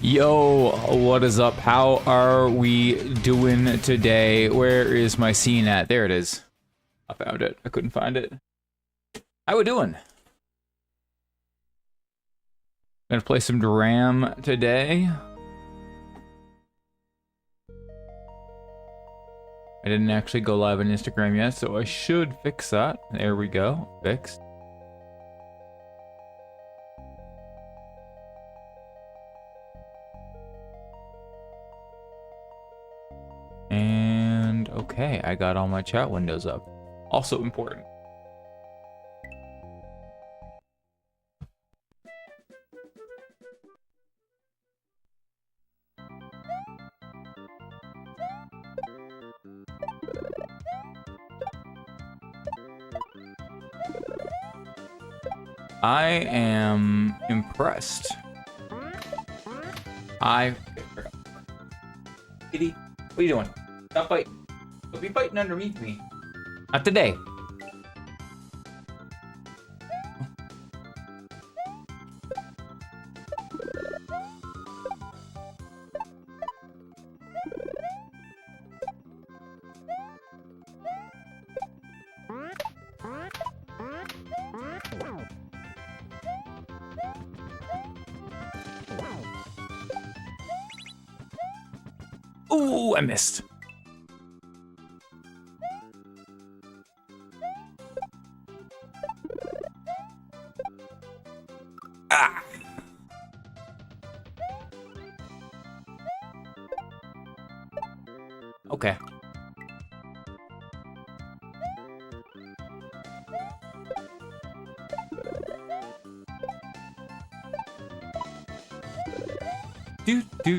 Yo, what is up? How are we doing today? Where is my scene at? There it is. I found it. I couldn't find it. How we doing? Gonna play some Dram today. I didn't actually go live on Instagram yet, so I should fix that. There we go. Fixed. And okay, I got all my chat windows up. Also important. I am impressed. Kitty, what are you doing? Stop fighting. Don't be fighting underneath me. Not today. Ooh, I missed. Ah. Okay. Do.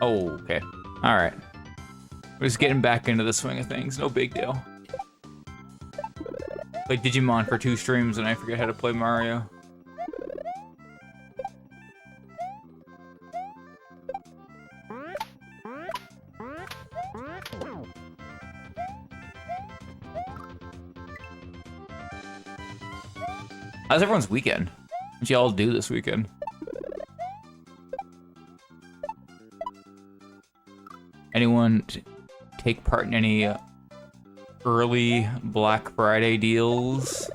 Oh, okay. All right. We're just getting back into the swing of things. No big deal. Played Digimon for 2 streams and I forget how to play Mario. How's everyone's weekend? What y'all do this weekend? Anyone take part in any early Black Friday deals?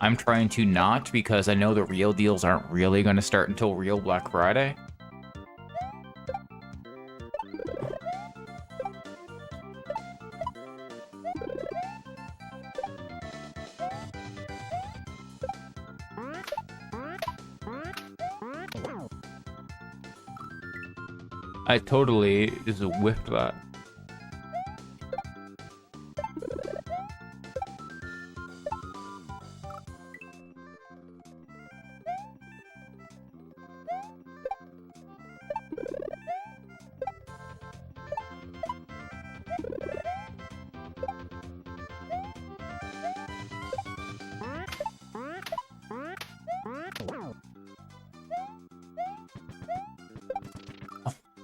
I'm trying to not because I know the real deals aren't really going to start until real Black Friday. I totally just whiffed that.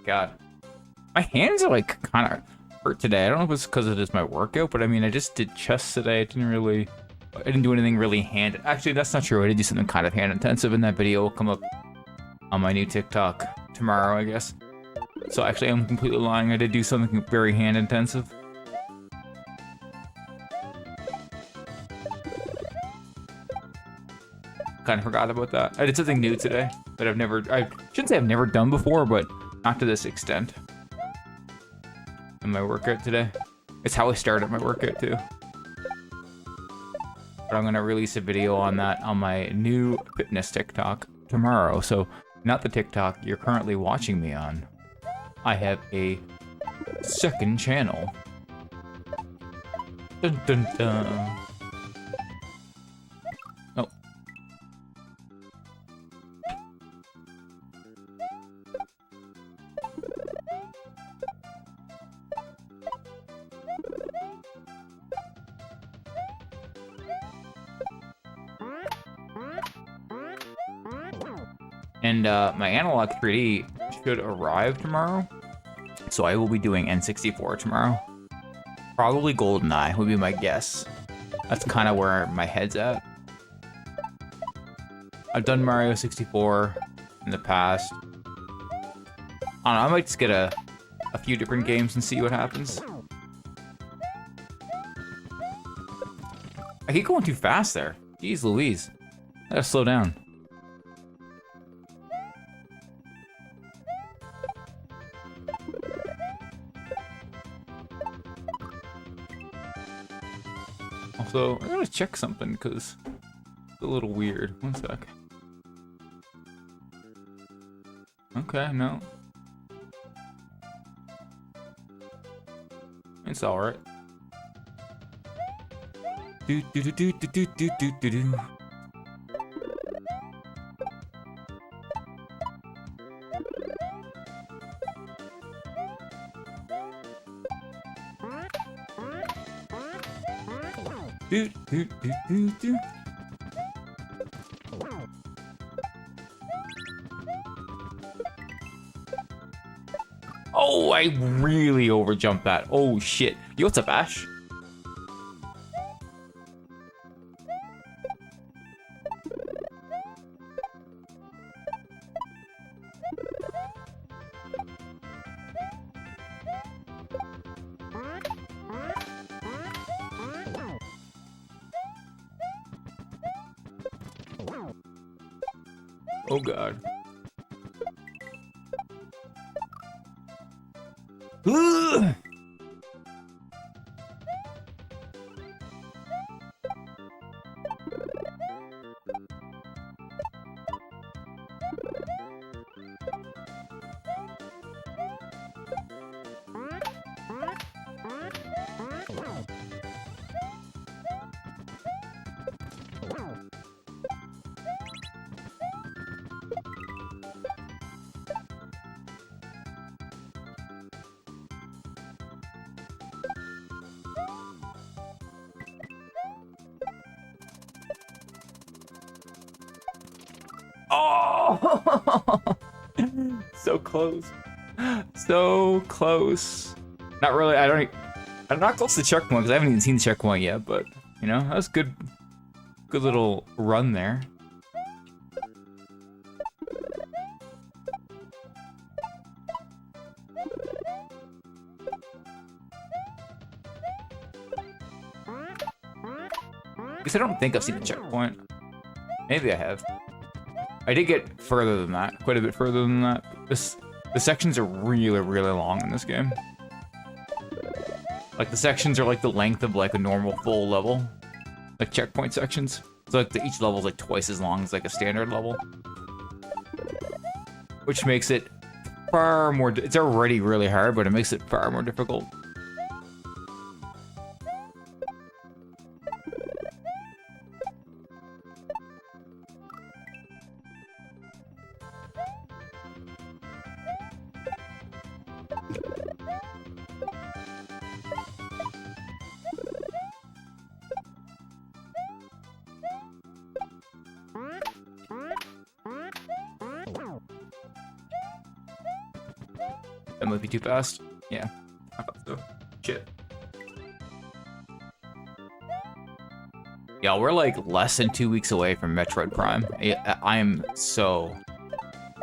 God, my hands are like kind of hurt today. I don't know if it's because it is my workout, but I mean, I just did chest today. I didn't do anything really actually, that's not true. I did do something kind of hand intensive, and that video will come up on my new TikTok tomorrow, I guess. So actually, I'm completely lying. I did do something very hand intensive. Kind of forgot about that. I did something new today that I shouldn't say I've never done before, but not to this extent. In my workout today. It's how I started my workout too. But I'm gonna release a video on that on my new fitness TikTok tomorrow. So not the TikTok you're currently watching me on. I have a second channel. Dun dun dun. Oh. And my analog 3D should arrive tomorrow. So I will be doing N64 tomorrow. Probably GoldenEye would be my guess. That's kind of where my head's at. I've done Mario 64 in the past. I don't know, I might just get a few different games and see what happens. I keep going too fast there. Jeez Louise. I gotta slow down. Also, I gotta check something because it's a little weird. One sec. Okay, no. It's alright. Do do do do do do do do do do. Do do do do do. Oh, I really overjumped that. Oh shit. Yo, what's up, Ash? Oh god. Ugh! Oh! So close. So close. Not really, I'm not close to the checkpoint because I haven't even seen the checkpoint yet, but, you know, that was good little run there. Because I don't think I've seen the checkpoint. Maybe I have. I did get further than that, quite a bit further than that. The sections are really, really long in this game. Like, the sections are like the length of like a normal full level. Like checkpoint sections. So like each level is like twice as long as like a standard level. Which makes it far more, it's already really hard, but it makes it far more difficult. That might be too fast. Yeah, I thought so. Shit. Yeah, we're like less than 2 weeks away from Metroid Prime. I am so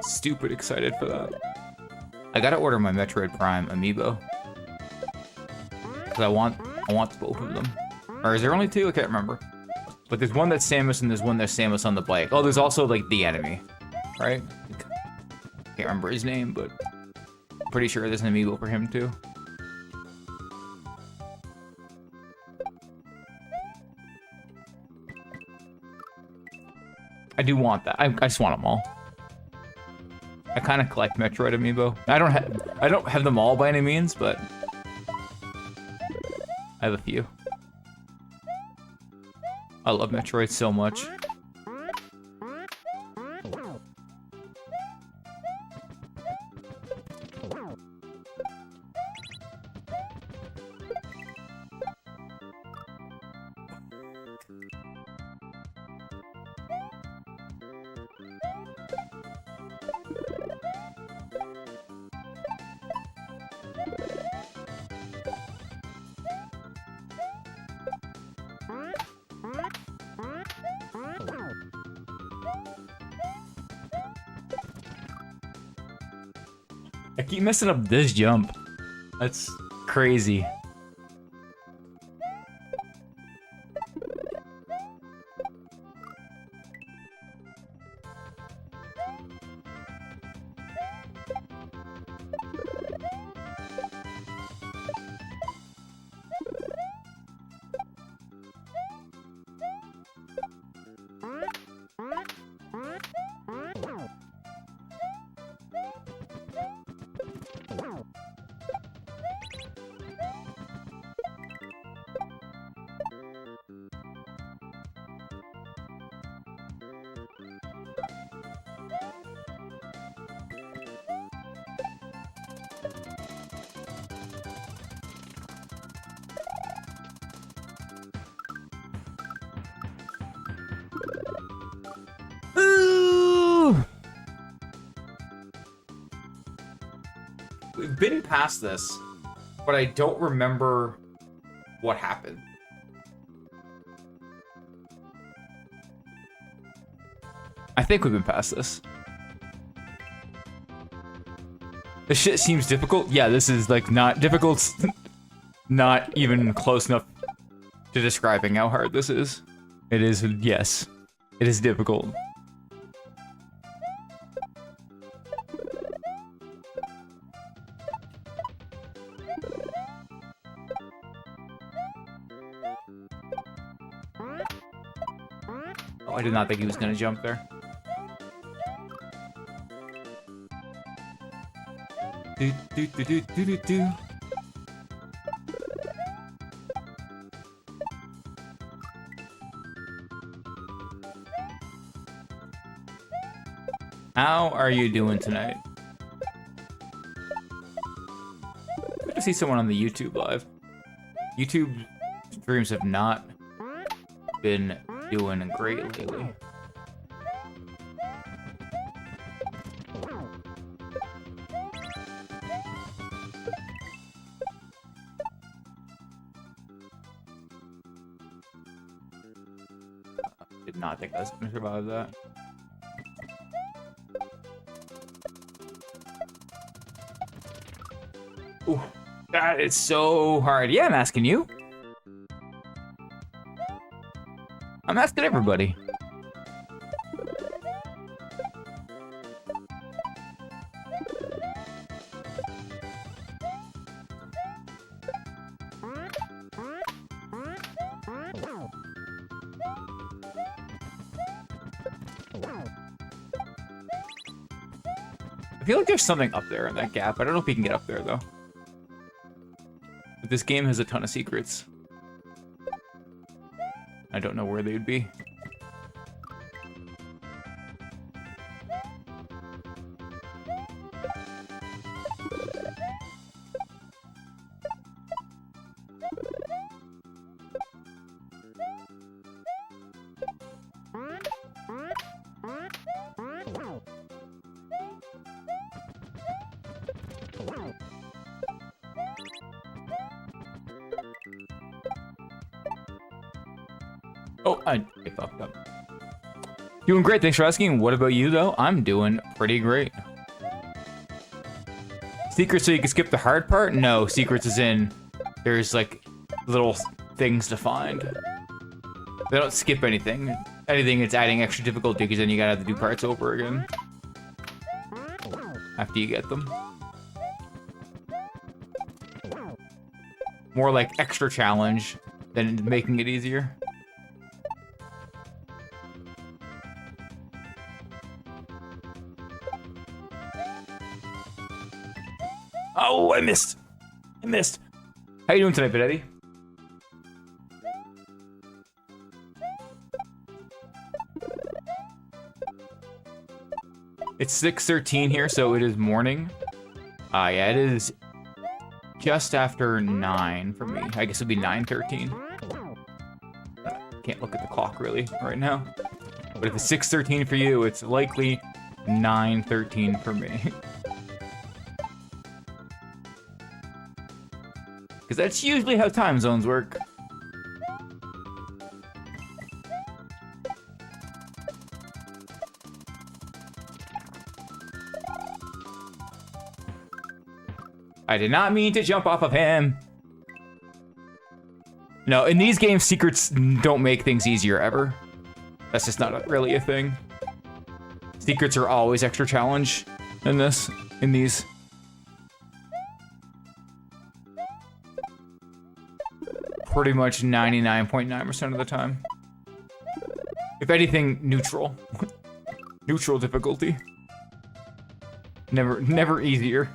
stupid excited for that. I gotta order my Metroid Prime amiibo. Cause I want both of them. Or is there only two? I can't remember. But there's one that's Samus and there's one that's Samus on the bike. Oh, there's also like the enemy, right? Can't remember his name, but pretty sure there's an amiibo for him too. I do want that. I just want them all. I kind of collect Metroid amiibo. I don't have them all by any means, but I have a few. I love Metroid so much. I keep messing up this jump. That's crazy. We've been past this, but I don't remember what happened. I think we've been past this. This shit seems difficult. Yeah, this is like not difficult. Not even close enough to describing how hard this is. It is, yes. It is difficult. Oh, I did not think he was gonna jump there. Do do do do do do do. How are you doing tonight? Good to see someone on the YouTube live. YouTube streams have not been doing great lately. Did not think I was gonna survive that. Ooh, that is so hard. Yeah, I'm asking you. I'm asking everybody. I feel like there's something up there in that gap. I don't know if we can get up there, though. But this game has a ton of secrets. I don't know where they'd be. Oh, I fucked up. Doing great, thanks for asking. What about you, though? I'm doing pretty great. Secrets so you can skip the hard part? No, secrets is in. There's, like, little things to find. They don't skip anything. Anything, it's adding extra difficulty, because then you gotta have to do parts over again. After you get them. More like extra challenge than making it easier. Oh, I missed. I missed. How you doing tonight, Eddie? It's 6:13 here, so it is morning. Yeah, it is just after 9 for me. I guess it'd be 9:13. Can't look at the clock really right now. But if it's 6:13 for you, it's likely 9:13 for me. Because that's usually how time zones work. I did not mean to jump off of him. No, in these games, secrets don't make things easier ever. That's just not really a thing. Secrets are always extra challenge in these. Pretty much 99.9% of the time. If anything, neutral. Neutral difficulty. Never easier.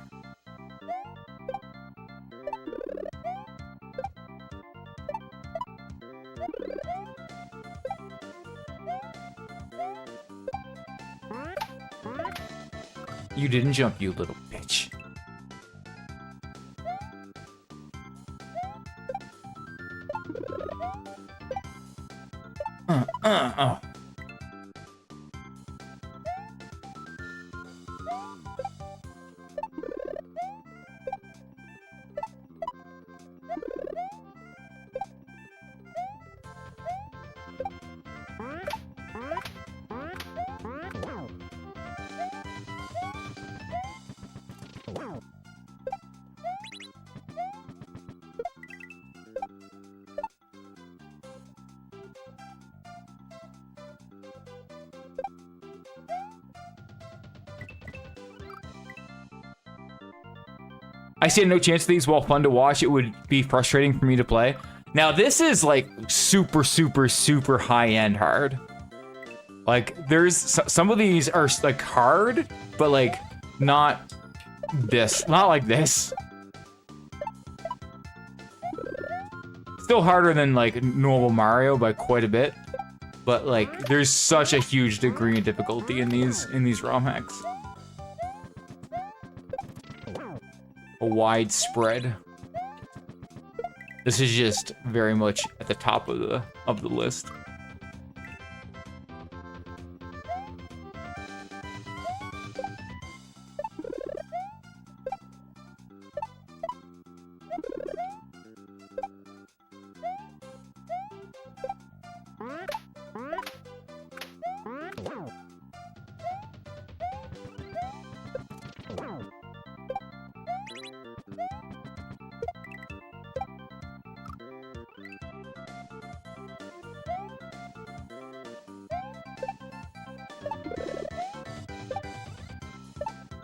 You didn't jump, you little bitch. Oh. I stand no chance of these. While fun to watch, it would be frustrating for me to play. Now, this is like super, super, super high-end hard. Like, there's some of these are like hard, but like not this, not like this. Still harder than like normal Mario by quite a bit, but like there's such a huge degree of difficulty in these ROM hacks. A widespread. This is just very much at the top of the list.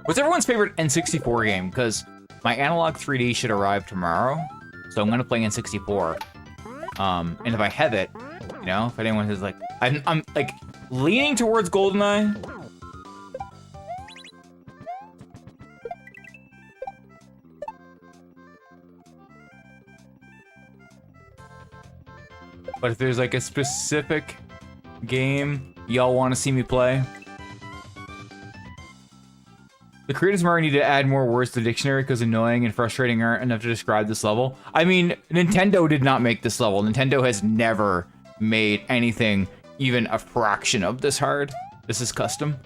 What's everyone's favorite N64 game? Because my Analog 3D should arrive tomorrow, so I'm gonna play N64. And if I have it, you know, if anyone is like, I'm like leaning towards GoldenEye. But if there's like a specific game y'all want to see me play, the creators of Mario need to add more words to the dictionary because annoying and frustrating aren't enough to describe this level. I mean, Nintendo did not make this level. Nintendo has never made anything even a fraction of this hard. This is custom.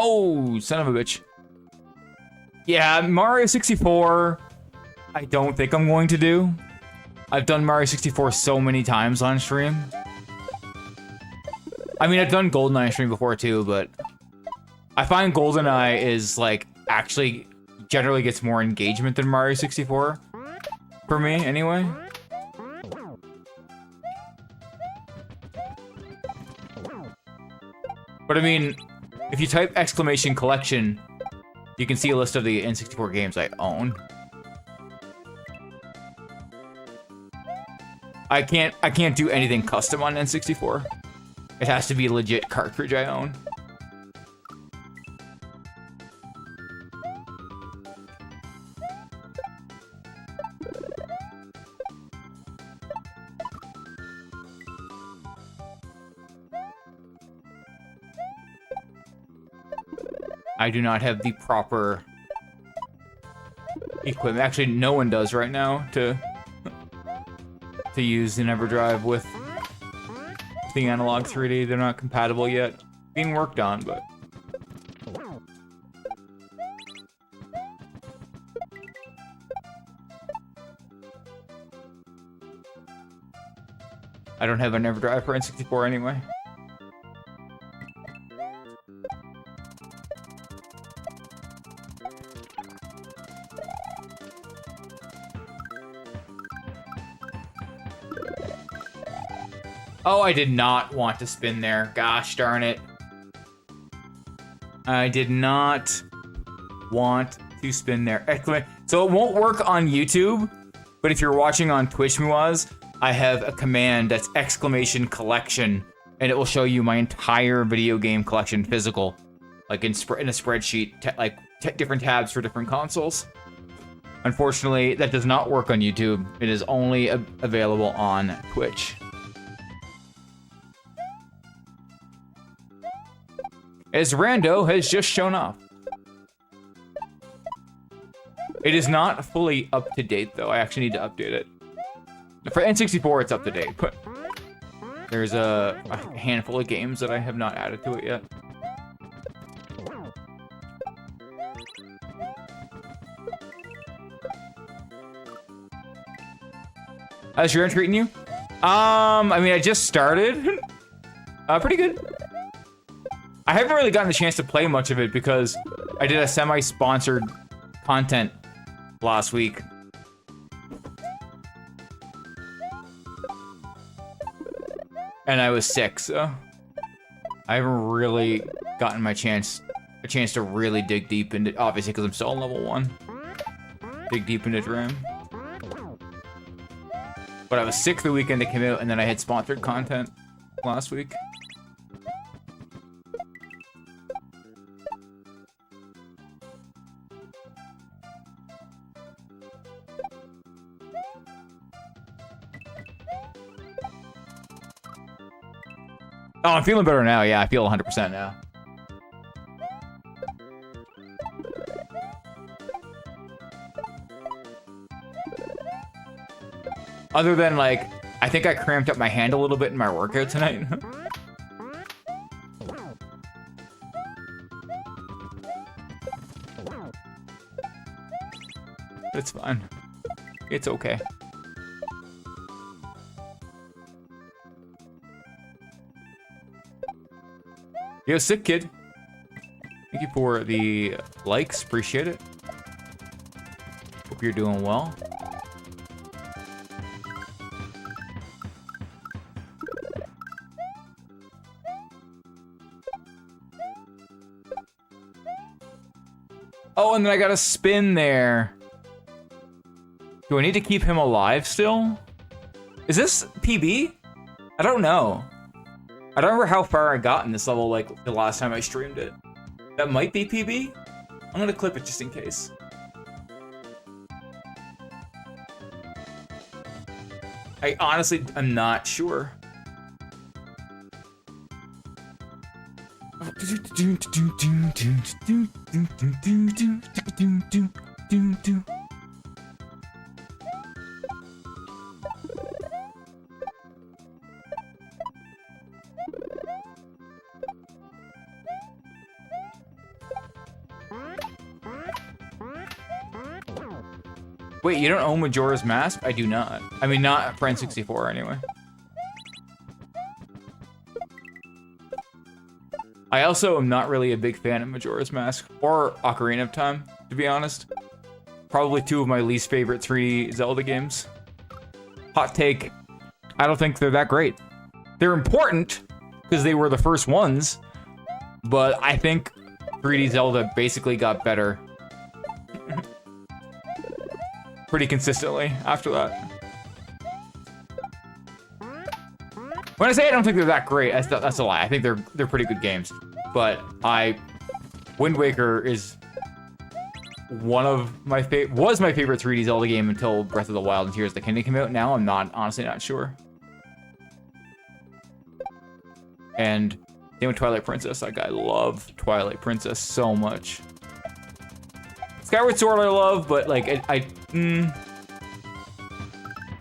Oh, son of a bitch. Yeah, Mario 64, I don't think I'm going to do. I've done Mario 64 so many times on stream. I mean, I've done GoldenEye on stream before too, but I find GoldenEye is like actually generally gets more engagement than Mario 64. For me, anyway. But I mean, if you type exclamation collection, you can see a list of the N64 games I own. I can't do anything custom on N64. It has to be a legit cartridge I own. I do not have the proper equipment. Actually, no one does right now to use the EverDrive with the analog 3D. They're not compatible yet. Being worked on, but... I don't have an EverDrive for N64 anyway. Oh, I did not want to spin there. Gosh darn it. I did not want to spin there. So it won't work on YouTube, but if you're watching on Twitch, Muaz, I have a command that's !collection, and it will show you my entire video game collection physical, like in a spreadsheet, different tabs for different consoles. Unfortunately, that does not work on YouTube. It is only available on Twitch. As Rando has just shown up. It is not fully up to date, though. I actually need to update it. For N64, it's up to date, but there's a handful of games that I have not added to it yet. How's your end treating you? I mean, I just started. Pretty good. I haven't really gotten the chance to play much of it because I did a semi-sponsored content last week. And I was sick, so I haven't really gotten a chance to really dig deep into, obviously because I'm still on level 1. Dig deep into Dram. But I was sick the weekend it came out, and then I had sponsored content last week. Oh, I'm feeling better now. Yeah, I feel 100% now. Other than, like, I think I cramped up my hand a little bit in my workout tonight. It's fine. It's okay. Yo, sick kid. Thank you for the likes. Appreciate it. Hope you're doing well. Oh, and then I got a spin there. Do I need to keep him alive still? Is this PB? I don't know. I don't remember how far I got in this level, like, the last time I streamed it. That might be PB? I'm gonna clip it just in case. I honestly am not sure. Wait, you don't own Majora's Mask? I do not. I mean, not for N64 anyway. I also am not really a big fan of Majora's Mask or Ocarina of Time, to be honest. Probably two of my least favorite 3D Zelda games. Hot take, I don't think they're that great. They're important, because they were the first ones, but I think 3D Zelda basically got better pretty consistently after that. When I say I don't think they're that great, that's a lie. I think they're pretty good games. But Wind Waker is one of my was my favorite 3D Zelda game until Breath of the Wild and Tears of the Kingdom came out. Now I'm honestly not sure. And Same with Twilight Princess. Like, I love Twilight Princess so much. Skyward Sword I love, but like, it's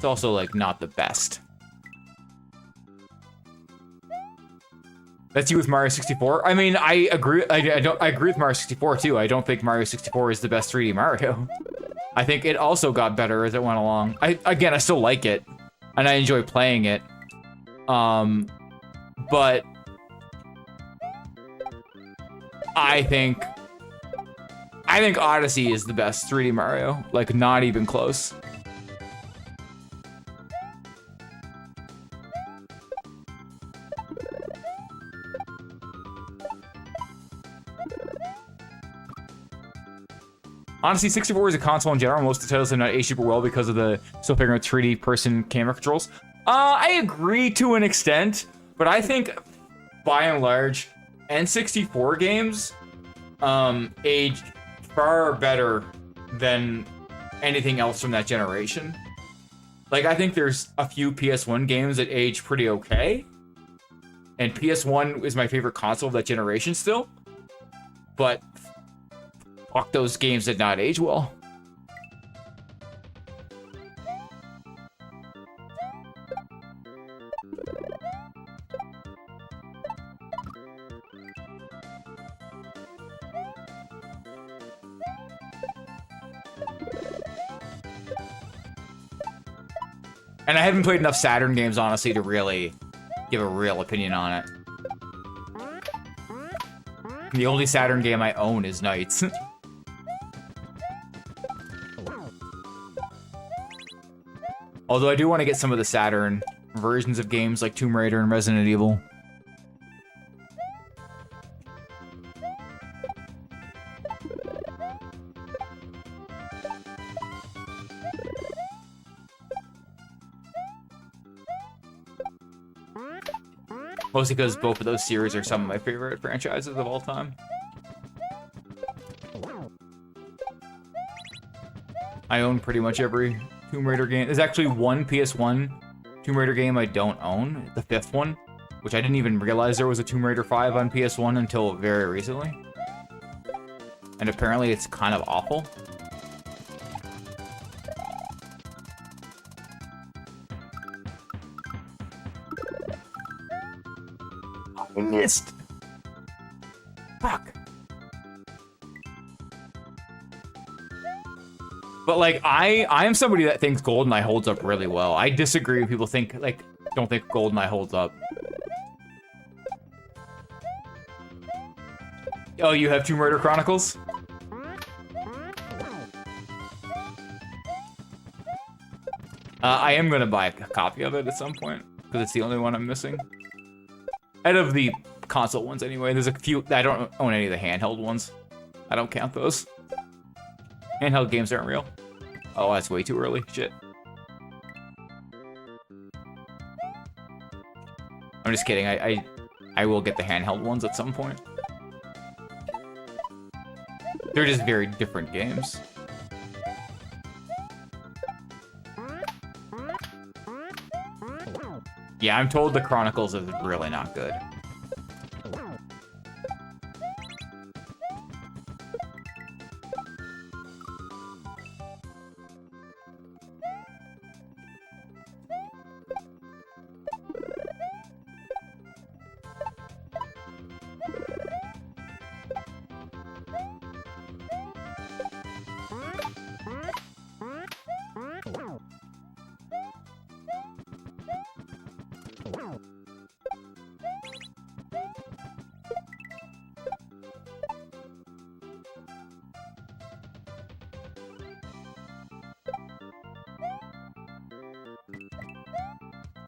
also like not the best. That's you with Mario 64? I mean, I agree. I agree with Mario 64 too. I don't think Mario 64 is the best 3D Mario. I think it also got better as it went along. Again, I still like it, and I enjoy playing it. But I think Odyssey is the best 3D Mario. Like, not even close. Honestly, 64 is a console in general. Most of the titles have not aged super well because of the still figuring out 3D person camera controls. I agree to an extent, but I think, by and large, N64 games aged far better than anything else from that generation. Like, I think there's a few PS1 games that age pretty okay, and PS1 is my favorite console of that generation still, but fuck, those games did not age well. And I haven't played enough Saturn games, honestly, to really give a real opinion on it. The only Saturn game I own is Knights. Although I do want to get some of the Saturn versions of games like Tomb Raider and Resident Evil. Mostly because both of those series are some of my favorite franchises of all time. I own pretty much every Tomb Raider game. There's actually one PS1 Tomb Raider game I don't own, the 5th one, which I didn't even realize there was a Tomb Raider 5 on PS1 until very recently. And apparently it's kind of awful. I missed. Fuck. But like, I am somebody that thinks GoldenEye holds up really well. I disagree with people don't think GoldenEye holds up. Oh, you have Tomb Raider Chronicles? I am gonna buy a copy of it at some point, because it's the only one I'm missing. Out of the console ones, anyway. There's a few. I don't own any of the handheld ones. I don't count those. Handheld games aren't real. Oh, that's way too early. Shit. I'm just kidding. I will get the handheld ones at some point. They're just very different games. Yeah, I'm told the Chronicles is really not good.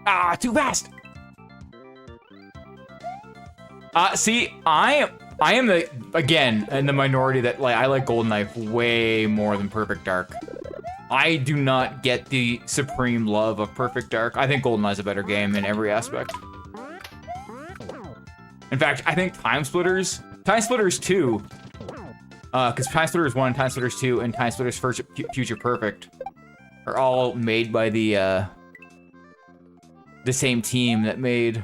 Ah, too fast! See, I am again in the minority that I like GoldenEye way more than Perfect Dark. I do not get the supreme love of Perfect Dark. I think GoldenEye's a better game in every aspect. In fact, I think Time Splitters 2, because Time Splitters 1, Time Splitters 2, and Time Splitters Future Perfect are all made by the same team that made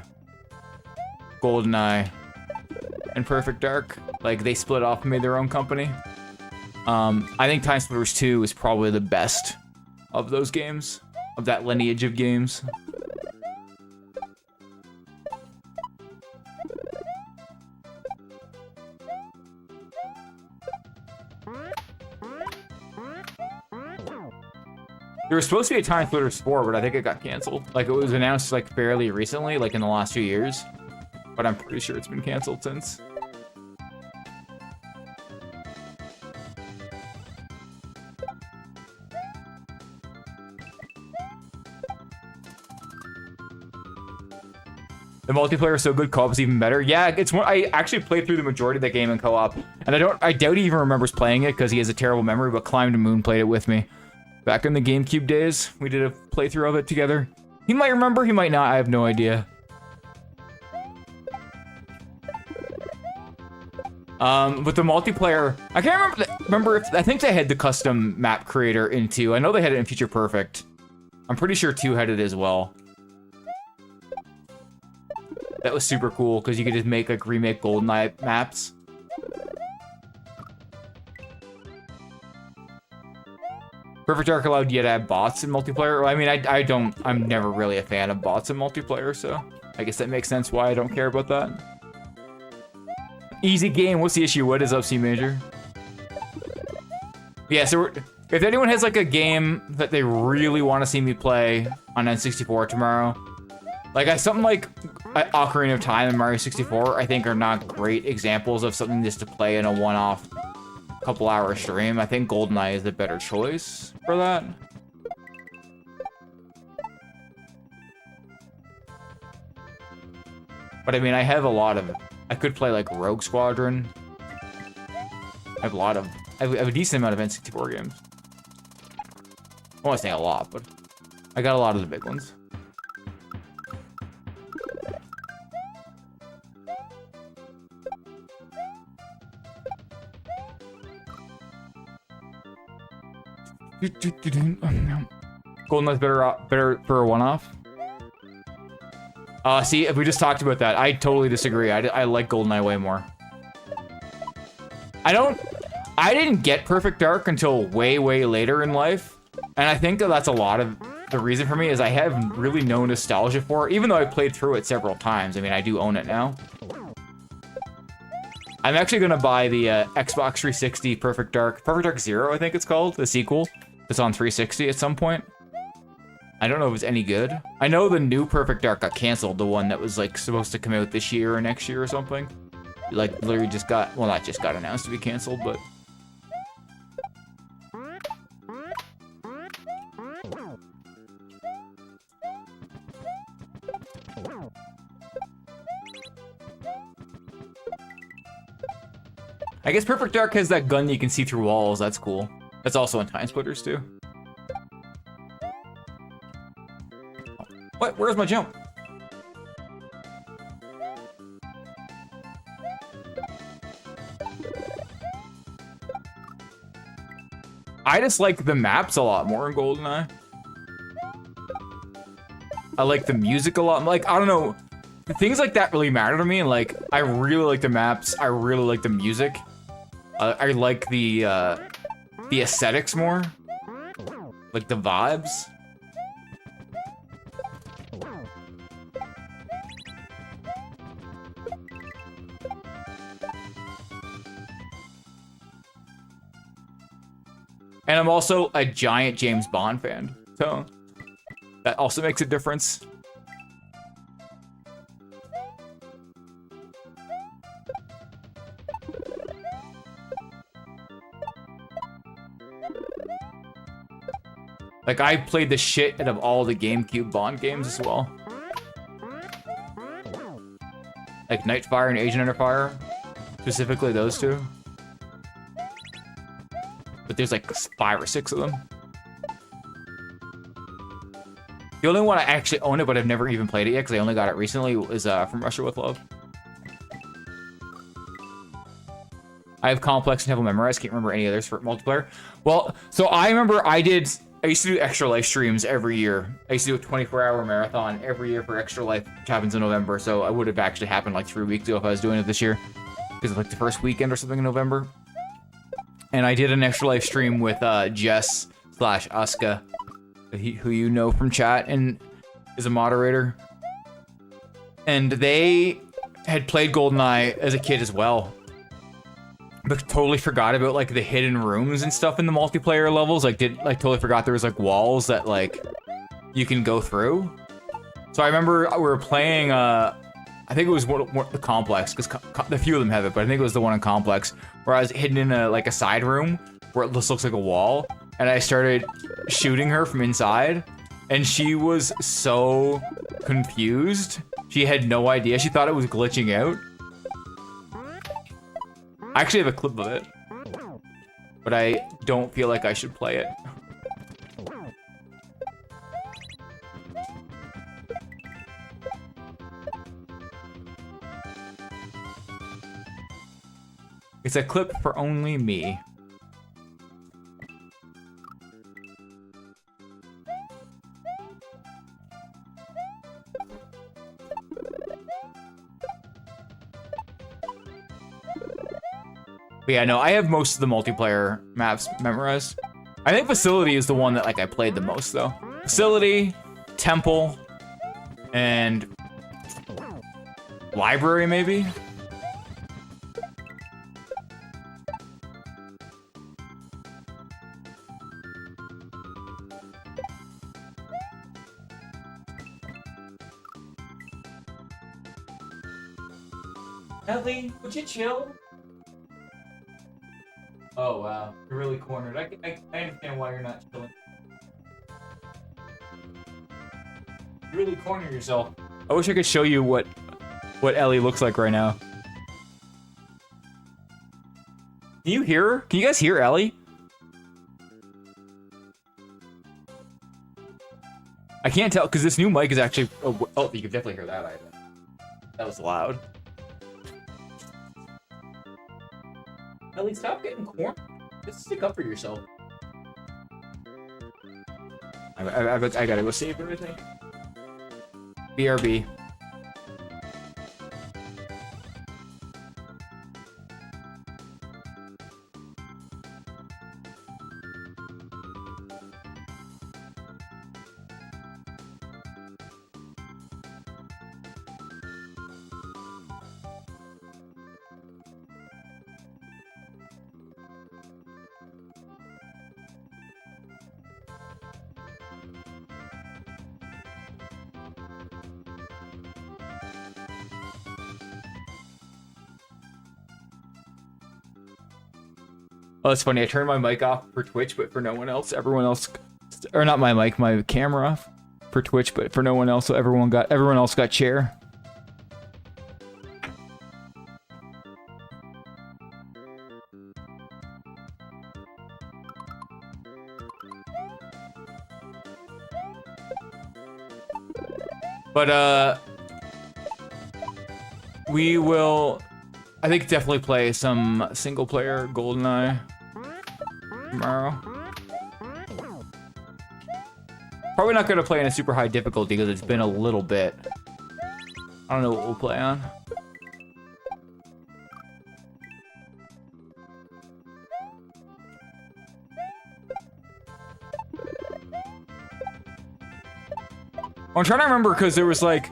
GoldenEye. and Perfect Dark. Like, they split off and made their own company. I think Time Splitters 2 is probably the best of those games, of that lineage of games. There was supposed to be a Time Splitters 4, but I think it got canceled. Like, it was announced, like, fairly recently, like, in the last few years. But I'm pretty sure it's been canceled since. The multiplayer is so good, co-op is even better. Yeah, it's one. I actually played through the majority of the game in co-op, and I doubt he even remembers playing it because he has a terrible memory. But Climb to Moon played it with me back in the GameCube days. We did a playthrough of it together. He might remember, he might not. I have no idea. But the multiplayer, I can't remember if I think they had the custom map creator in 2. I know they had it in Future Perfect. I'm pretty sure 2 had it as well. That was super cool because you could just make like remake GoldenEye maps. Perfect Dark allowed you to have bots in multiplayer. I mean, I'm never really a fan of bots in multiplayer, so I guess that makes sense why I don't care about that. Easy game. What's the issue? What is up, C Major? Yeah, so if anyone has like a game that they really want to see me play on N64 tomorrow, like something like Ocarina of Time and Mario 64, I think are not great examples of something just to play in a one-off couple-hour stream. I think GoldenEye is the better choice for that. But I mean, I have a lot of... I could play like Rogue Squadron. I have a decent amount of N64 games. I want to say a lot, but I got a lot of the big ones. GoldenEye's better for a one-off. See, if we just talked about that, I totally disagree. I like GoldenEye way more. I didn't get Perfect Dark until way, way later in life. And I think that that's a lot of the reason for me is I have really no nostalgia for it, even though I played through it several times. I mean, I do own it now. I'm actually going to buy the Xbox 360 Perfect Dark 0, I think it's called, the sequel. It's on 360 at some point. I don't know if it's any good. I know the new Perfect Dark got canceled, the one that was like supposed to come out this year or next year or something. Like literally just got, well, not just got announced to be canceled, but... I guess Perfect Dark has that gun you can see through walls. That's cool. That's also in Time Splitters too. What? Where's my jump? I just like the maps a lot more in GoldenEye. I like the music a lot. Like, I don't know. Things like that really matter to me. Like, I really like the maps. I really like the music. I like the aesthetics more. Like the vibes. And I'm also a giant James Bond fan, so that also makes a difference. Like, I played the shit out of all the GameCube Bond games as well. Like Nightfire and Agent Under Fire, specifically those two. But there's like 5 or 6 of them. The only one I actually own it, but I've never even played it yet because I only got it recently, is From Russia With Love. I have Complex and Devil Memorized. Can't remember any others for multiplayer. Well, so I remember I used to do Extra Life streams every year. I used to do a 24-hour marathon every year for Extra Life, which happens in November. So it would have actually happened like 3 weeks ago if I was doing it this year. because it's like the first weekend or something in November. And I did an extra live stream with Jess / Uska, who you know from chat and is a moderator. And they had played GoldenEye as a kid as well, but totally forgot about like the hidden rooms and stuff in the multiplayer levels. Like totally forgot there was like walls that like you can go through. So I remember we were playing I think it was the Complex, because a few of them have it, but I think it was the one in Complex where I was hidden in a side room where it just looks like a wall, and I started shooting her from inside, and she was so confused. She had no idea. She thought it was glitching out. I actually have a clip of it, but I don't feel like I should play it. It's a clip for only me. But yeah, no, I have most of the multiplayer maps memorized. I think Facility is the one that like I played the most though. Facility, Temple, and Library maybe? Ellie, would you chill? Oh wow, you're really cornered. I understand why you're not chilling. You really cornered yourself. I wish I could show you what Ellie looks like right now. Can you hear her? Can you guys hear Ellie? I can't tell because this new mic is actually. Oh, you can definitely hear that. That was loud. Ellie, stop getting cornered. Just stick up for yourself. I gotta go save everything. BRB. Oh, it's funny. I turned my mic off for Twitch, but for no one else. Everyone else, or not my mic, my camera off for Twitch, but for no one else. So everyone else got chair. But we will, I think, definitely play some single player GoldenEye tomorrow. Probably not going to play in a super high difficulty because it's been a little bit. I don't know what we'll play on. I'm trying to remember because there was like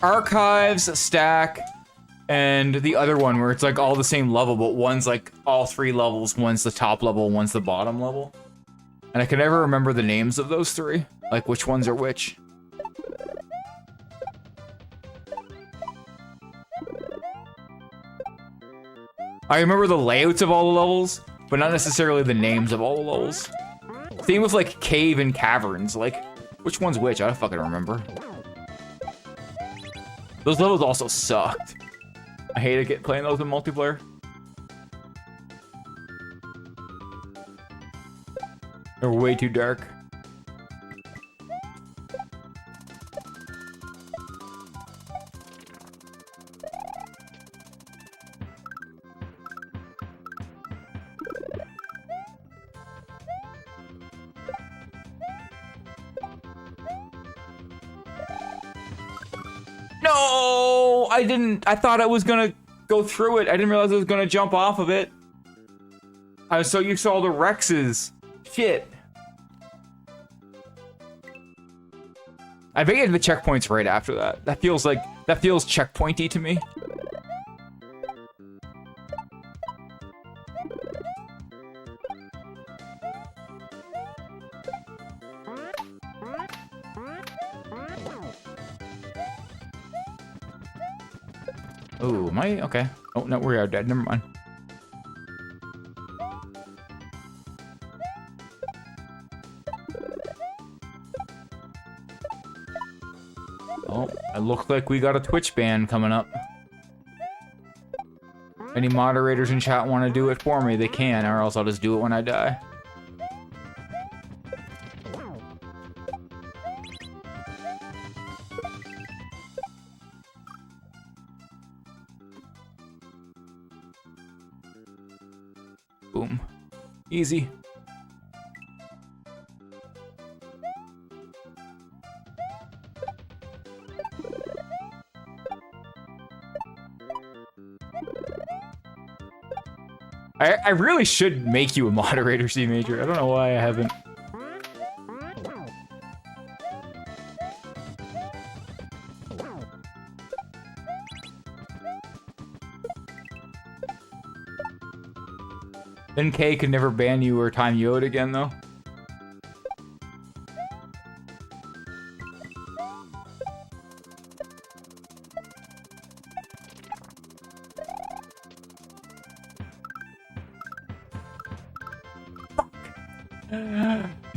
Archives, Stack, and the other one where it's like all the same level, but one's like all 3 levels, one's the top level, one's the bottom level. And I can never remember the names of those 3, like which ones are which. I remember the layouts of all the levels, but not necessarily the names of all the levels. Same with like cave and caverns, like which one's which? I don't fucking remember. Those levels also sucked. I hated playing those in multiplayer. They're way too dark. No, I didn't. I thought I was gonna go through it. I didn't realize I was gonna jump off of it. I was so used to all the Rexes. Shit. I bet you the checkpoint's right after that. That feels checkpointy to me. Oh, am I? Okay. Oh, no, we are dead. Never mind. Oh, it looks like we got a Twitch ban coming up. Any moderators in chat want to do it for me, they can, or else I'll just do it when I die. Boom. Easy. I really should make you a moderator, C Major. I don't know why I haven't. Then K could never ban you or time you out again, though.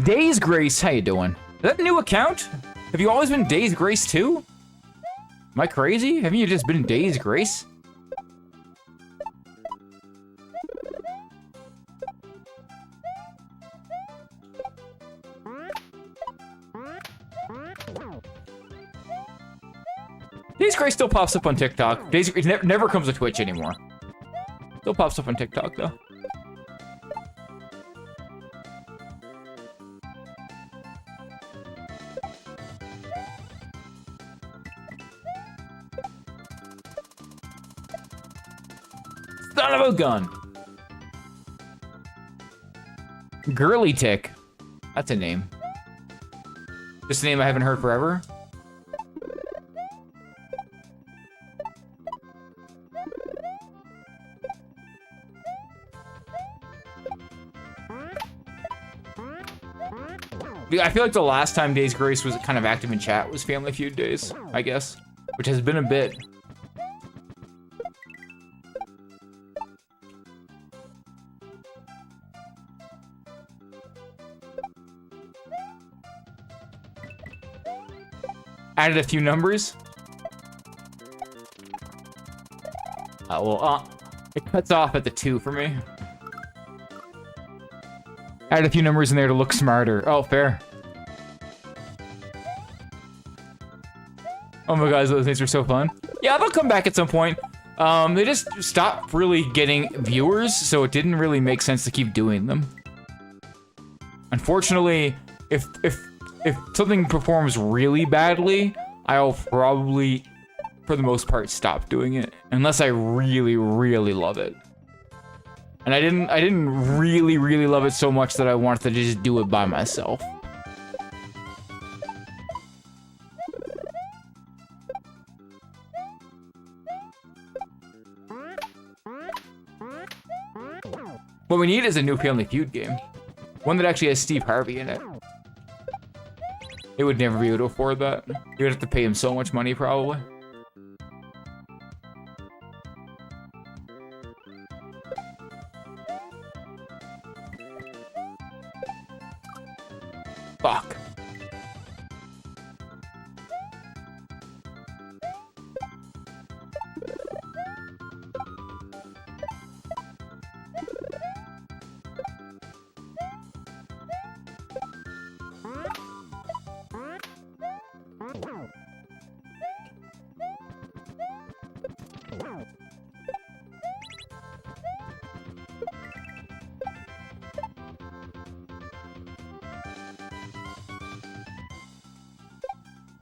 Days Grace, how you doing? Is that a new account? Have you always been Days Grace too? Am I crazy? Haven't you just been Days Grace? Days Grace still pops up on TikTok. Days Grace never comes to Twitch anymore. Still pops up on TikTok though. Son of a gun. Girly Tick. That's a name. Just a name I haven't heard forever. I feel like the last time Days Grace was kind of active in chat was Family Feud days, I guess. Which has been a bit. Added a few numbers. It cuts off at the 2 for me. Added a few numbers in there to look smarter. Oh, fair. Oh my god, those things are so fun. Yeah, they'll come back at some point. They just stopped really getting viewers, so it didn't really make sense to keep doing them. Unfortunately, if something performs really badly, I'll probably, for the most part, stop doing it. Unless I really, really love it. And I didn't really, really love it so much that I wanted to just do it by myself. What we need is a new Family Feud game. One that actually has Steve Harvey in it. It would never be able to afford that. You would have to pay him so much money, probably. Fuck.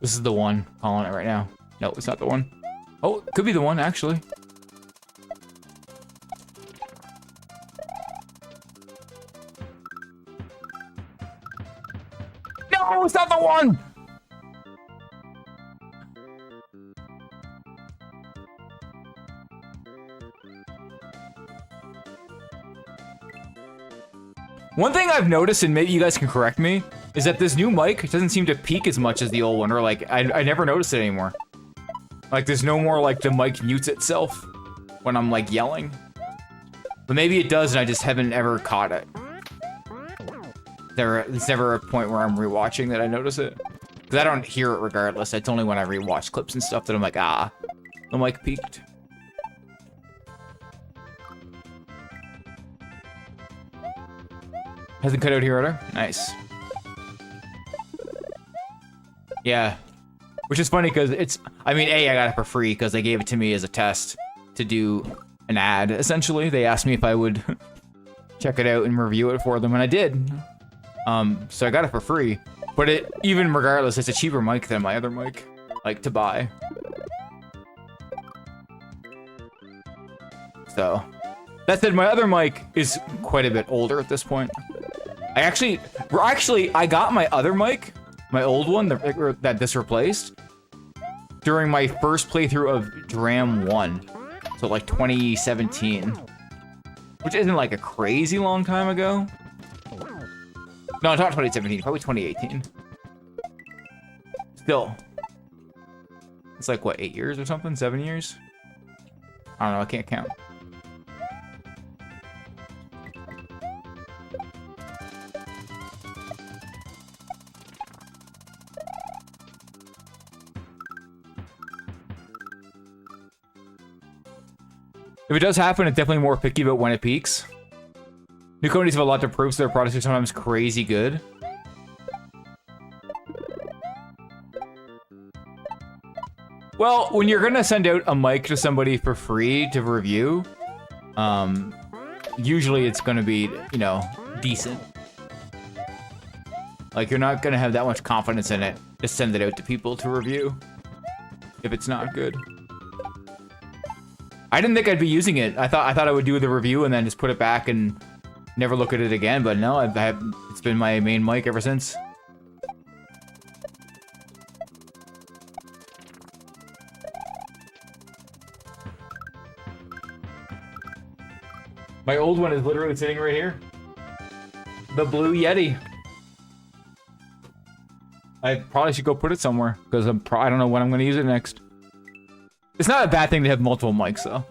This is the one. Calling it right now. No, it's not the one. Oh, it could be the one, actually. No, it's not the one! One thing I've noticed, and maybe you guys can correct me, is that this new mic doesn't seem to peak as much as the old one, or like, I never noticed it anymore. Like, there's no more like the mic mutes itself when I'm like yelling. But maybe it does and I just haven't ever caught it. There's never a point where I'm rewatching that I notice it. Because I don't hear it regardless. It's only when I rewatch clips and stuff that I'm like, ah, the mic peaked. Hasn't cut out here either? Nice. Yeah. Which is funny because it's, I mean, A, I got it for free because they gave it to me as a test to do an ad, essentially. They asked me if I would check it out and review it for them, and I did. So I got it for free. But it, even regardless, it's a cheaper mic than my other mic, like, to buy. So, that said, my other mic is quite a bit older at this point. I got my other mic, my old one that this replaced, during my first playthrough of Dram 1. So like 2017. Which isn't like a crazy long time ago. No, not 2017, probably 2018. Still. It's like, what, 8 years or something? 7 years? I don't know, I can't count. If it does happen, it's definitely more picky about when it peaks. New companies have a lot to prove, so their products are sometimes crazy good. Well, when you're gonna send out a mic to somebody for free to review, usually it's gonna be, you know, decent. Like, you're not gonna have that much confidence in it to send it out to people to review if it's not good. I didn't think I'd be using it. I thought I would do the review and then just put it back and never look at it again, but no, it's been my main mic ever since. My old one is literally sitting right here. The Blue Yeti. I probably should go put it somewhere because I don't know when I'm going to use it next. It's not a bad thing to have multiple mics, though.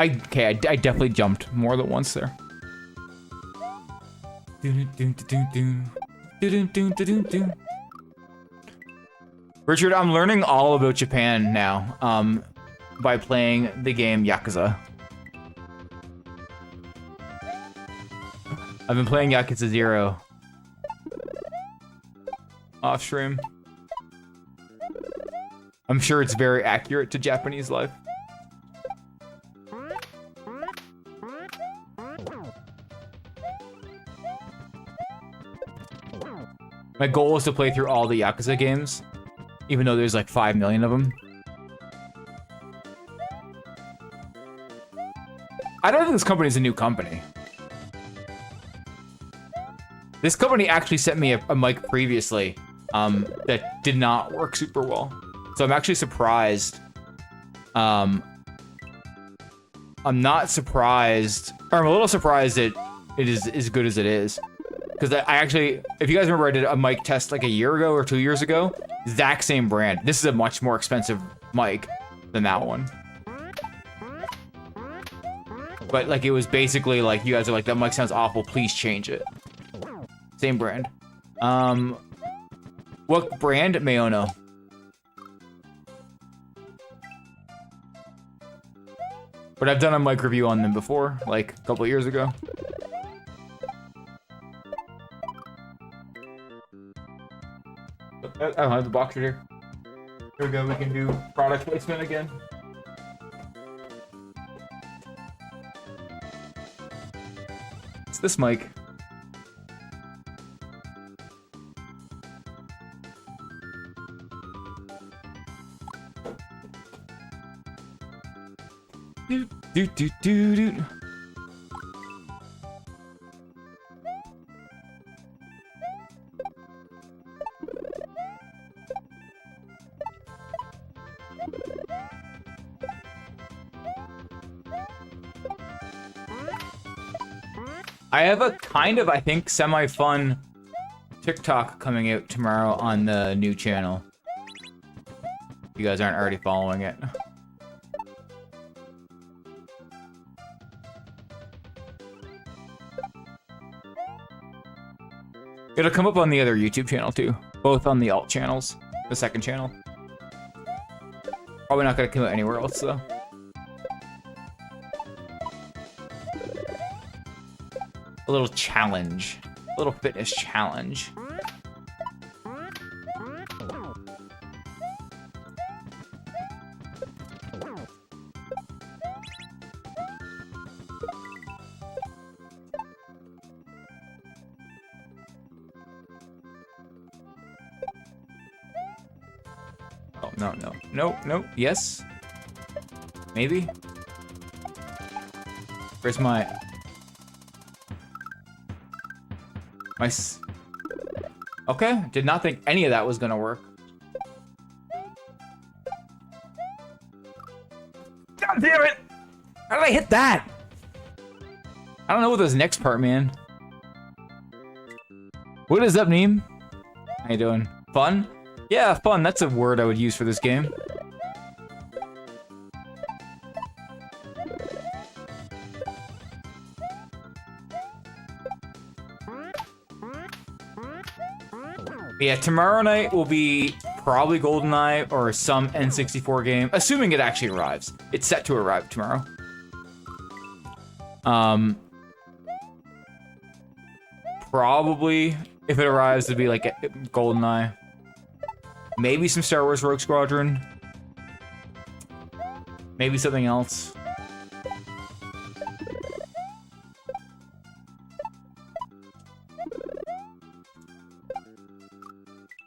I definitely jumped more than once there. Richard, I'm learning all about Japan now, by playing the game Yakuza. I've been playing Yakuza 0 off stream. I'm sure it's very accurate to Japanese life. My goal is to play through all the Yakuza games, even though there's like 5 million of them. I don't think this company is a new company. This company actually sent me a mic previously that did not work super well. So I'm actually surprised. I'm not surprised, or I'm a little surprised that it is as good as it is. Because I actually, if you guys remember, I did a mic test like a year ago or 2 years ago. Exact same brand. This is a much more expensive mic than that one. But like, it was basically like, you guys are like, that mic sounds awful, please change it. Same brand. What brand? Mayono. But I've done a mic review on them before, like a couple years ago. I don't have the box right here. Here we go, we can do product placement again. It's this mic. Do. I have a kind of, I think, semi-fun TikTok coming out tomorrow on the new channel. If you guys aren't already following it. It'll come up on the other YouTube channel too. Both on the alt channels. The second channel. Probably not gonna come out anywhere else though. A little challenge. A little fitness challenge. Oh, no. Yes? Maybe? Where's my... Okay, did not think any of that was gonna work. God damn it! How did I hit that? I don't know what this next part, man. What is up, Neem? How you doing? Fun? Yeah, fun. That's a word I would use for this game. Yeah, tomorrow night will be probably GoldenEye or some N64 game, assuming it actually arrives. It's set to arrive tomorrow. Probably, if it arrives, it'd be like GoldenEye. Maybe some Star Wars Rogue Squadron. Maybe something else.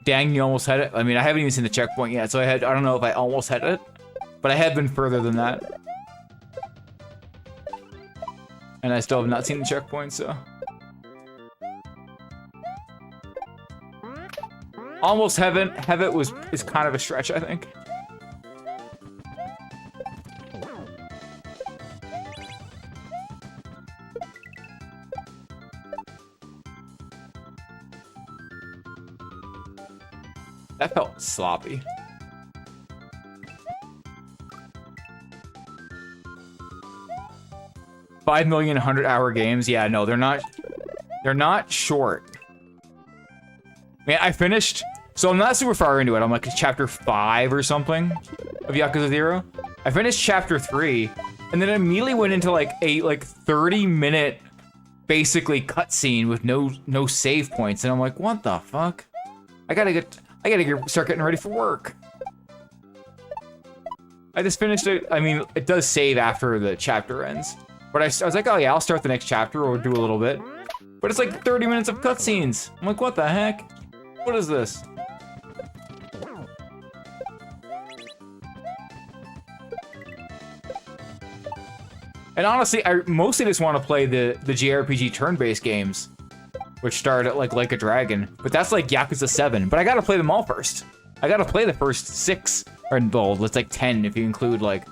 Dang, you almost had it. I mean, I haven't even seen the checkpoint yet, so I don't know if I almost had it, but I have been further than that. And I still have not seen the checkpoint, so. Almost have it is kind of a stretch, I think. That felt sloppy. $5 million 100-hour games. Yeah, no, they're not short. Man, I finished, so I'm not super far into it. I'm like chapter 5 or something of Yakuza 0. I finished chapter 3, and then immediately went into like a 30-minute basically cutscene with no save points, and I'm like, what the fuck? I gotta start getting ready for work. I just finished it. I mean, it does save after the chapter ends. But I was like, oh yeah, I'll start the next chapter or do a little bit. But it's like 30 minutes of cutscenes. I'm like, what the heck? What is this? And honestly, I mostly just want to play the JRPG turn-based games, which start at like a Dragon. But that's like Yakuza 7. But I gotta play them all first. I gotta play the first 6, or well, it's like 10 if you include like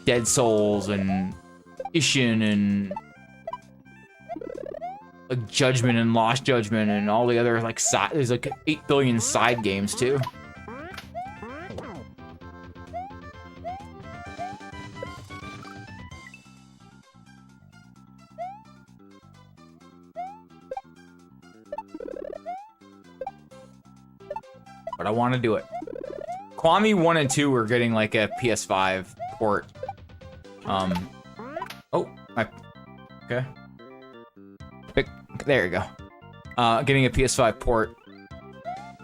Dead Souls and Ishin and like Judgment and Lost Judgment and all the other like there's like 8 billion side games too. But I want to do it. Kwami 1 and 2 are getting like a PS5 port. Okay. There you go. Getting a PS5 port.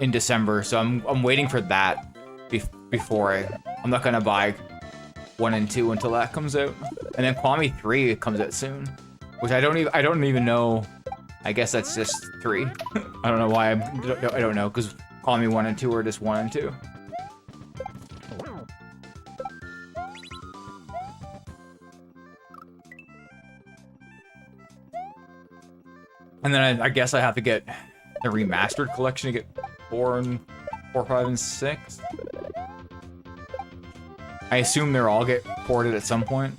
in December, so I'm waiting for that before I'm not gonna buy 1 and 2 until that comes out. And then Kwame 3 comes out soon, which I don't even know. I guess that's just 3. I don't know why I don't know, because Kwame 1 and 2 are just 1 and 2. And then I guess I have to get the remastered collection to get 4, 5, and 6. I assume they'll all get ported at some point.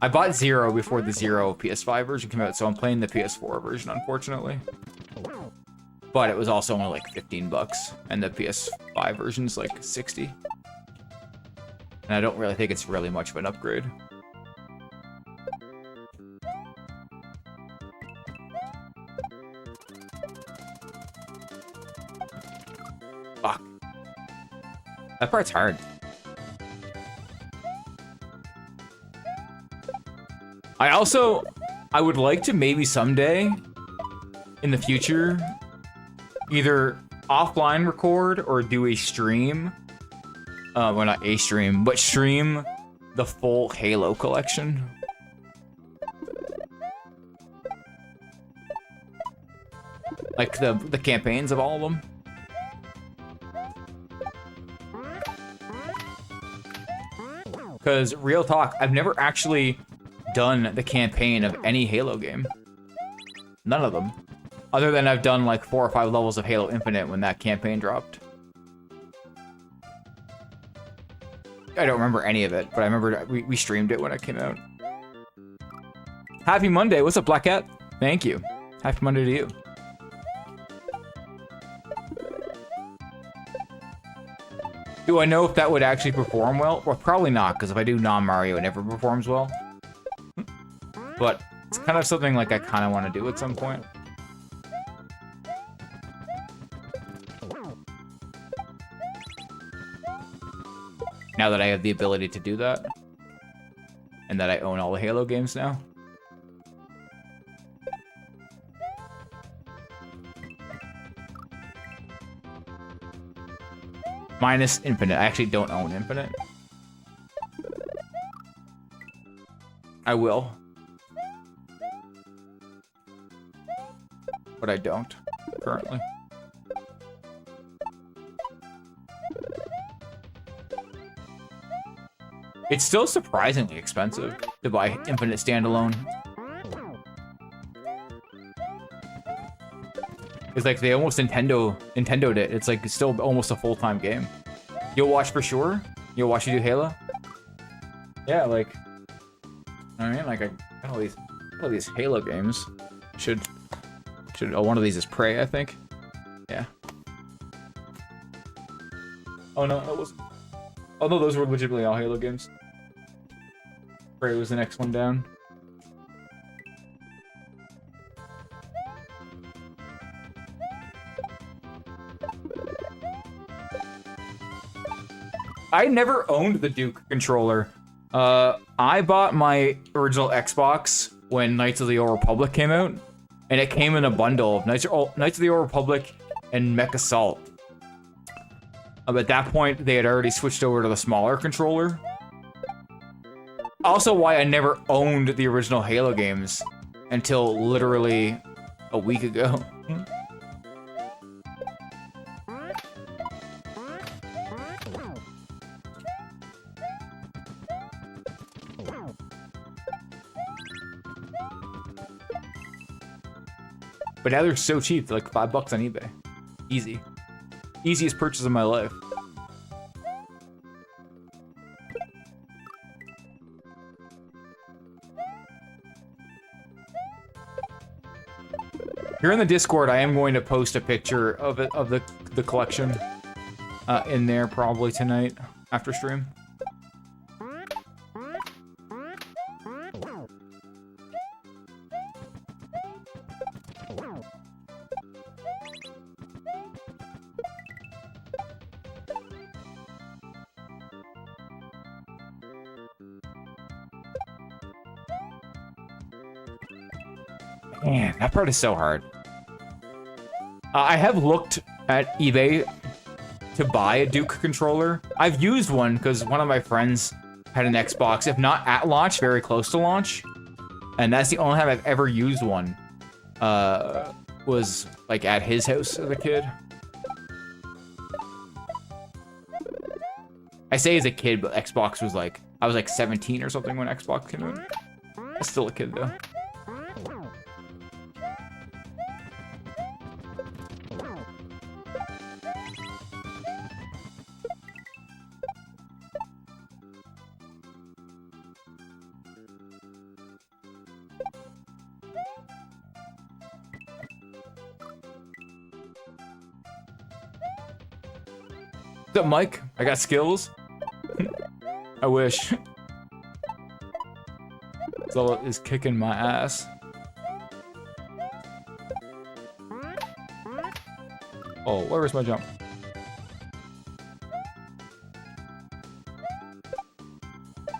I bought 0 before the 0 PS5 version came out, so I'm playing the PS4 version, unfortunately. But it was also only like 15 bucks, and the PS5 version's like 60. And I don't really think it's really much of an upgrade. Fuck. That part's hard. I would like to maybe someday in the future either offline record or do a stream. Well, not a stream, but stream the full Halo collection. Like the campaigns of all of them. Because, real talk, I've never actually done the campaign of any Halo game. None of them. Other than I've done like 4 or 5 levels of Halo Infinite when that campaign dropped. I don't remember any of it, but I remember we streamed it when it came out. Happy Monday. What's up, Black Cat? Thank you. Happy Monday to you. Do I know if that would actually perform well? Well, probably not, because if I do non-Mario, it never performs well. But it's kind of something like I kind of want to do at some point. Now that I have the ability to do that. And that I own all the Halo games now. Minus Infinite. I actually don't own Infinite. I will. But I don't, currently. It's still surprisingly expensive to buy Infinite standalone. It's like they almost Nintendo'd it. It's like still almost a full-time game. You'll watch for sure? You'll watch you do Halo? Yeah, like, I mean, like I all these Halo games should oh, one of these is Prey, I think. Yeah. Oh no, that was. Oh no, those were legitimately all Halo games. Prey was the next one down. I never owned the Duke controller. I bought my original Xbox when Knights of the Old Republic came out, and it came in a bundle of Knights of the Old Republic and Mech Assault. At that point, they had already switched over to the smaller controller. Also, why I never owned the original Halo games until literally a week ago. But now they're so cheap, they're like $5 on eBay. Easy. Easiest purchase of my life. Here in the Discord, I am going to post a picture of it, of the collection in there probably tonight after stream. Man, that part is so hard. I have looked at eBay to buy a Duke controller. I've used one because one of my friends had an Xbox, if not at launch, very close to launch. And that's the only time I've ever used one. Was like at his house as a kid. I say as a kid, but Xbox was like, I was like 17 or something when Xbox came out. I'm still a kid though. What's up, Mike? I got skills. I wish. Zella is kicking my ass. Oh, where was my jump?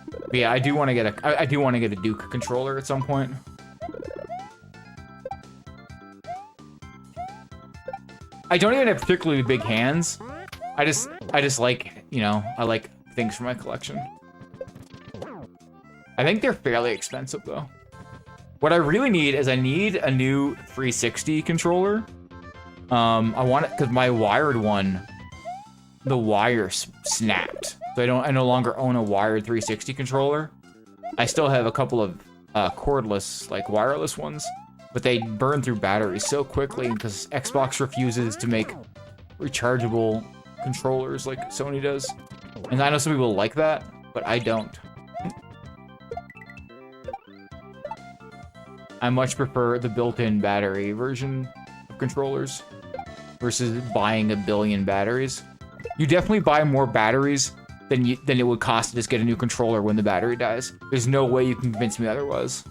But yeah, I do want to get a Duke controller at some point. I don't even have particularly big hands. I just like, you know, I like things for my collection. I think they're fairly expensive though. What I really need is I need a new 360 controller. I want it because my wired one, the wire snapped. So I no longer own a wired 360 controller. I still have a couple of cordless, like wireless ones, but they burn through batteries so quickly because Xbox refuses to make rechargeable controllers like Sony does. And I know some people like that, but I don't. I much prefer the built-in battery version of controllers versus buying a billion batteries. You definitely buy more batteries than it would cost to just get a new controller when the battery dies. There's no way you can convince me otherwise.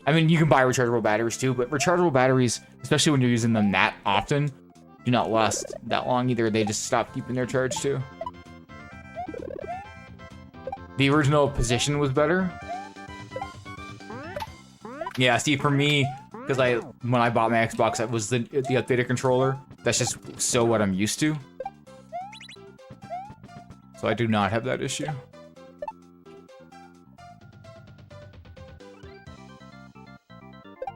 I mean, you can buy rechargeable batteries too, but rechargeable batteries, especially when you're using them that often, do not last that long either. They just stop keeping their charge too. The original position was better. Yeah, see, for me, because when I bought my Xbox, that was the updated controller. That's just so what I'm used to. So I do not have that issue.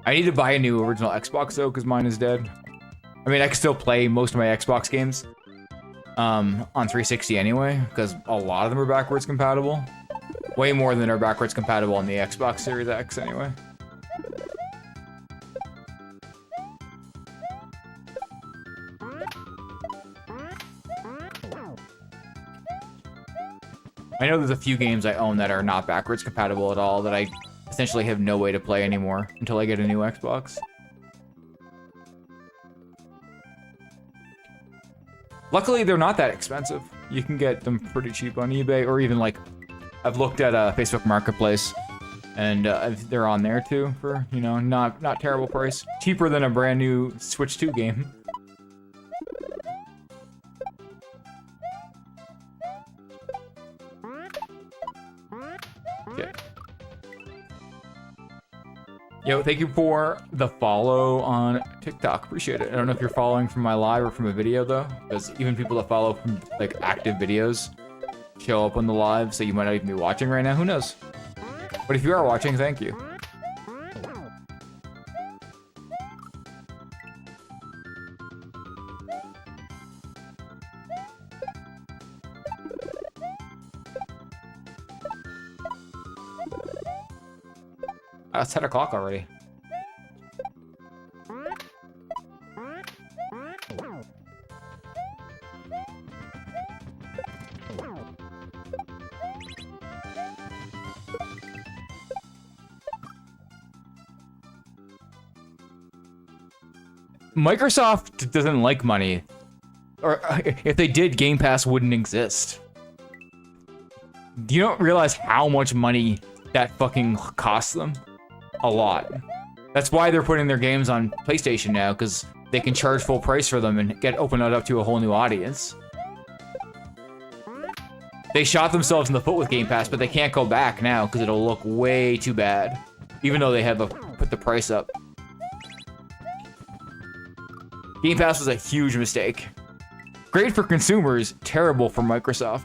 I need to buy a new original Xbox though, because mine is dead. I mean, I can still play most of my Xbox games on 360 anyway, because a lot of them are backwards compatible. Way more than are backwards compatible on the Xbox Series X anyway. I know there's a few games I own that are not backwards compatible at all that I essentially have no way to play anymore until I get a new Xbox. Luckily, they're not that expensive. You can get them pretty cheap on eBay, or even like, I've looked at Facebook Marketplace, and they're on there too for, you know, not terrible price. Cheaper than a brand new Switch 2 game. Okay. Yo, thank you for the follow on TikTok. Appreciate it. I don't know if you're following from my live or from a video though, because even people that follow from like active videos show up on the live, so you might not even be watching right now. Who knows? But if you are watching, thank you. It's 10 o'clock already. Microsoft doesn't like money. Or if they did, Game Pass wouldn't exist. You don't realize how much money that fucking costs them? A lot. That's why they're putting their games on PlayStation now, because they can charge full price for them and open it up to a whole new audience. They shot themselves in the foot with Game Pass, but they can't go back now because it'll look way too bad. Even though they have put the price up. Game Pass was a huge mistake. Great for consumers, terrible for Microsoft.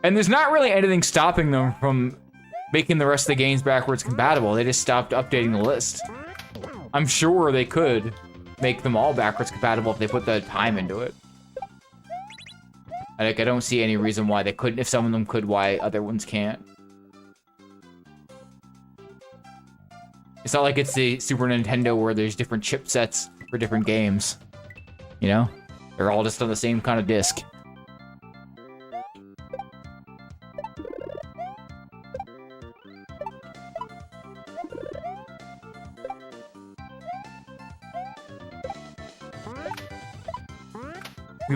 And there's not really anything stopping them from making the rest of the games backwards compatible. They just stopped updating the list. I'm sure they could make them all backwards compatible if they put the time into it. Like, I don't see any reason why they couldn't. If some of them could, why other ones can't. It's not like it's the Super Nintendo where there's different chipsets for different games. You know? They're all just on the same kind of disc.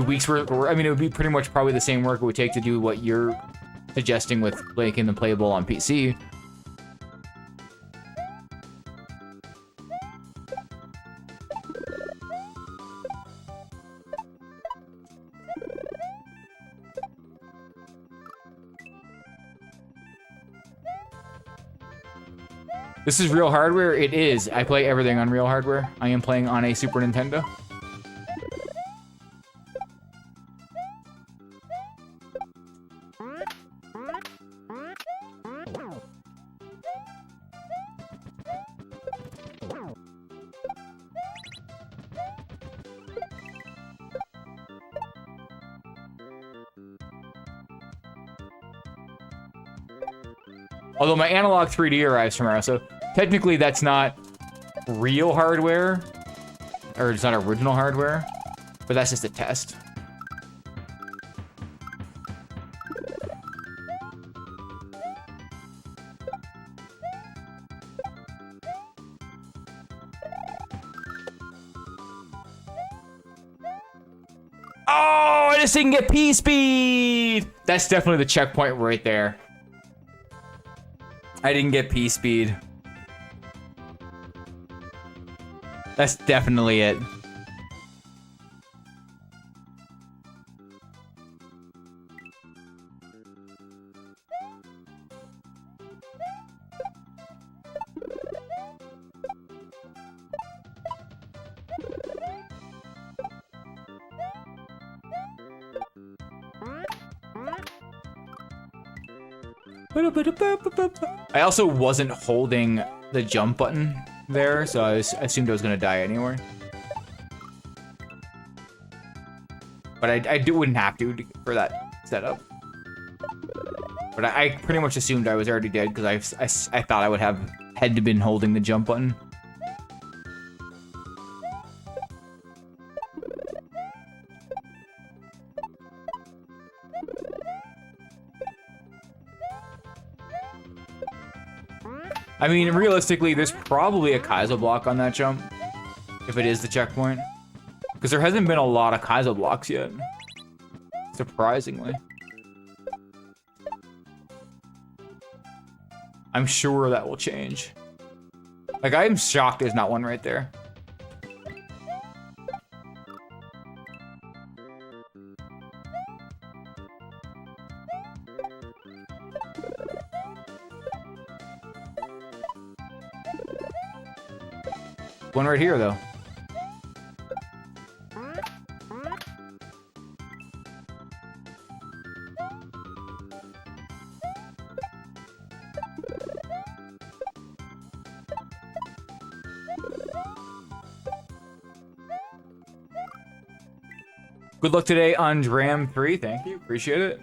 Weeks where I mean, it would be pretty much probably the same work it would take to do what you're suggesting with making them playable on PC. This is real hardware? It is. I play everything on real hardware. I am playing on a Super Nintendo. Although my analog 3D arrives tomorrow, so technically that's not real hardware, or it's not original hardware, but that's just a test. Oh, I just didn't get P-Speed! That's definitely the checkpoint right there. I didn't get P-Speed. That's definitely it. I also wasn't holding the jump button there, so I assumed I was gonna die anyway. But I wouldn't have to for that setup. But I pretty much assumed I was already dead because I thought I would have had to been holding the jump button. I mean, realistically, there's probably a Kaizo block on that jump, if it is the checkpoint. Because there hasn't been a lot of Kaizo blocks yet, surprisingly. I'm sure that will change. Like, I'm shocked there's not one right there. One right here, though. Good luck today on Dram 3. Thank you. Appreciate it.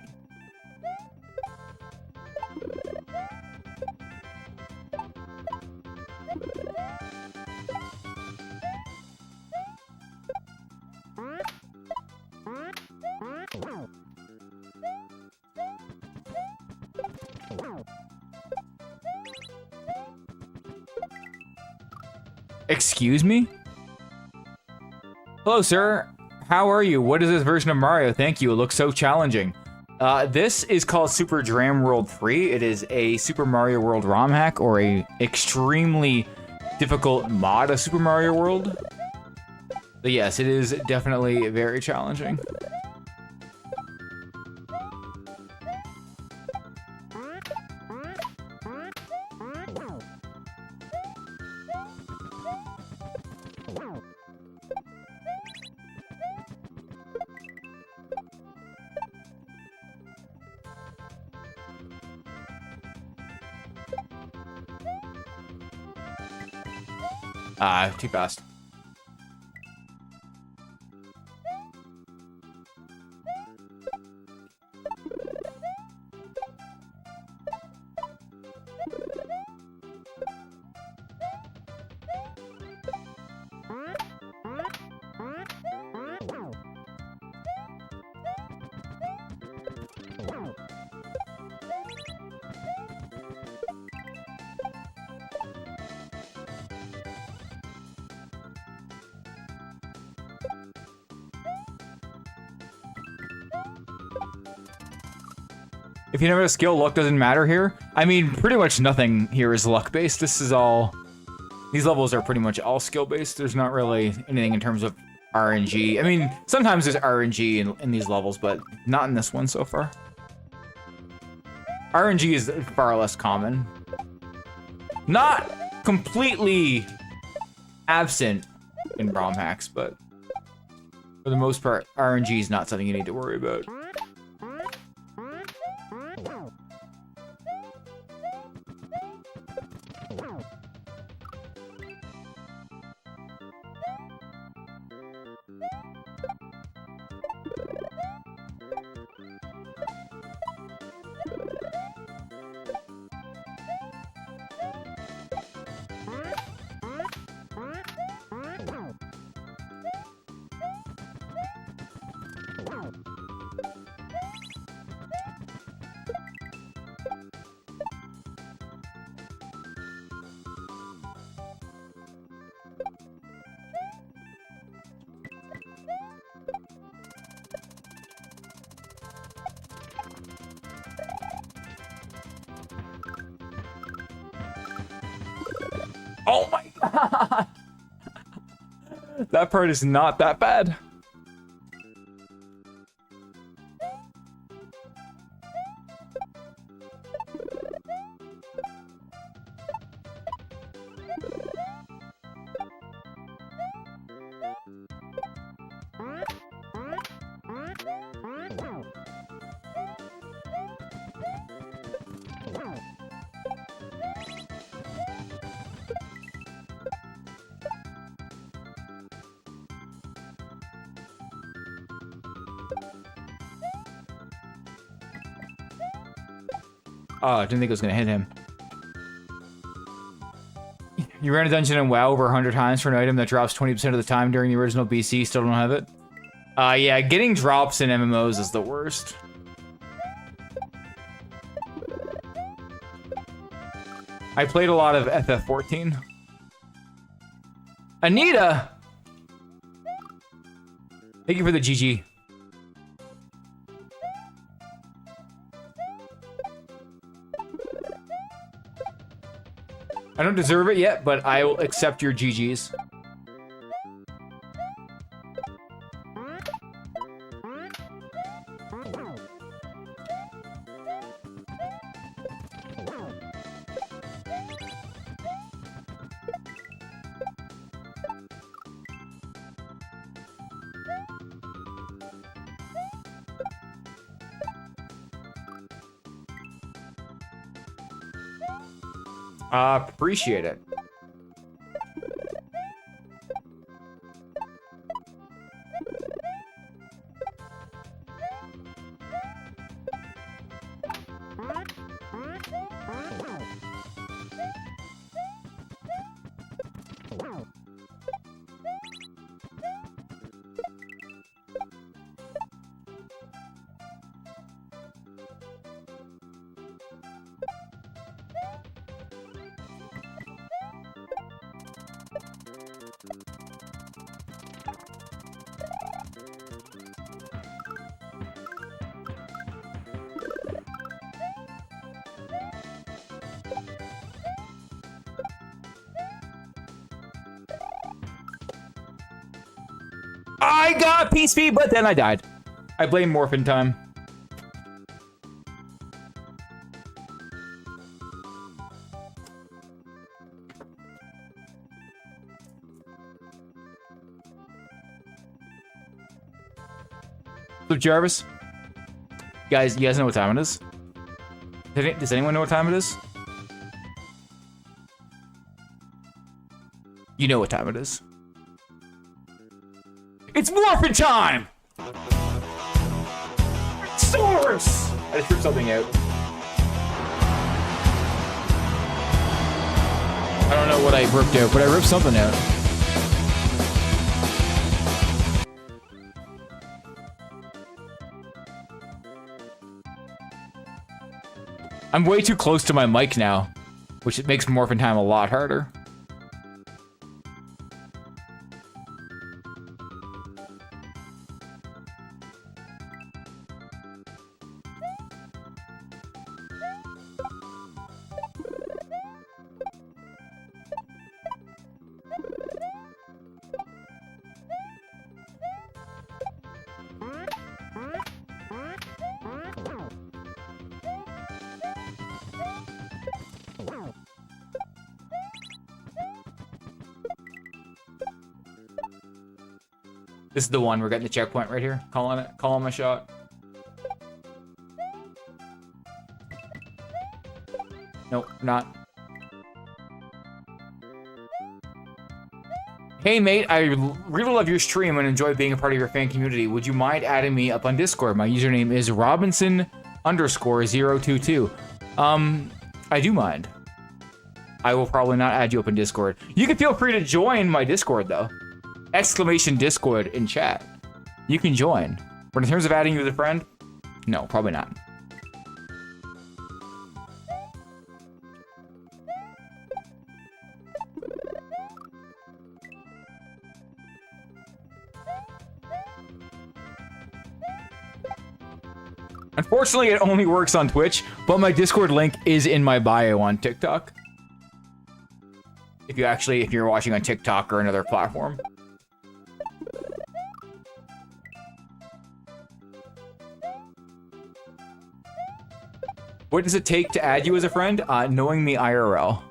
Excuse me? Hello, sir. How are you? What is this version of Mario? Thank you. It looks so challenging. This is called Super Dram World 3. It is a Super Mario World ROM hack or a extremely difficult mod of Super Mario World. But yes, it is definitely very challenging. Too fast. If you never have a skill, luck doesn't matter here. I mean, pretty much nothing here is luck-based. This is all... These levels are pretty much all skill-based. There's not really anything in terms of RNG. I mean, sometimes there's RNG in these levels, but not in this one so far. RNG is far less common. Not completely absent in ROM hacks, but for the most part, RNG is not something you need to worry about. Oh my god! That part is not that bad. Oh, I didn't think it was gonna hit him. You ran a dungeon in WoW over 100 times for an item that drops 20% of the time during the original BC, still don't have it? Yeah, getting drops in MMOs is the worst. I played a lot of FF14. Anita! Thank you for the GG. I don't deserve it yet, but I will accept your GGs. Appreciate it. I got PSP, but then I died. I blame Morphin Time. So Jarvis, you guys know what time it is? Does anyone know what time it is? You know what time it is. It's Morphin time! Source! I just ripped something out. I don't know what I ripped out, but I ripped something out. I'm way too close to my mic now, which makes Morphin time a lot harder. This is the one. We're getting the checkpoint right here. Calling it. Calling my shot. Nope, not. Hey mate, I really love your stream and enjoy being a part of your fan community. Would you mind adding me up on Discord? My username is Robinson_022. I do mind. I will probably not add you up in Discord. You can feel free to join my Discord though. Exclamation Discord in chat. You can join. But in terms of adding you as a friend, no, probably not. Unfortunately, it only works on Twitch, but my Discord link is in my bio on TikTok. If you're watching on TikTok or another platform. What does it take to add you as a friend? Knowing me IRL.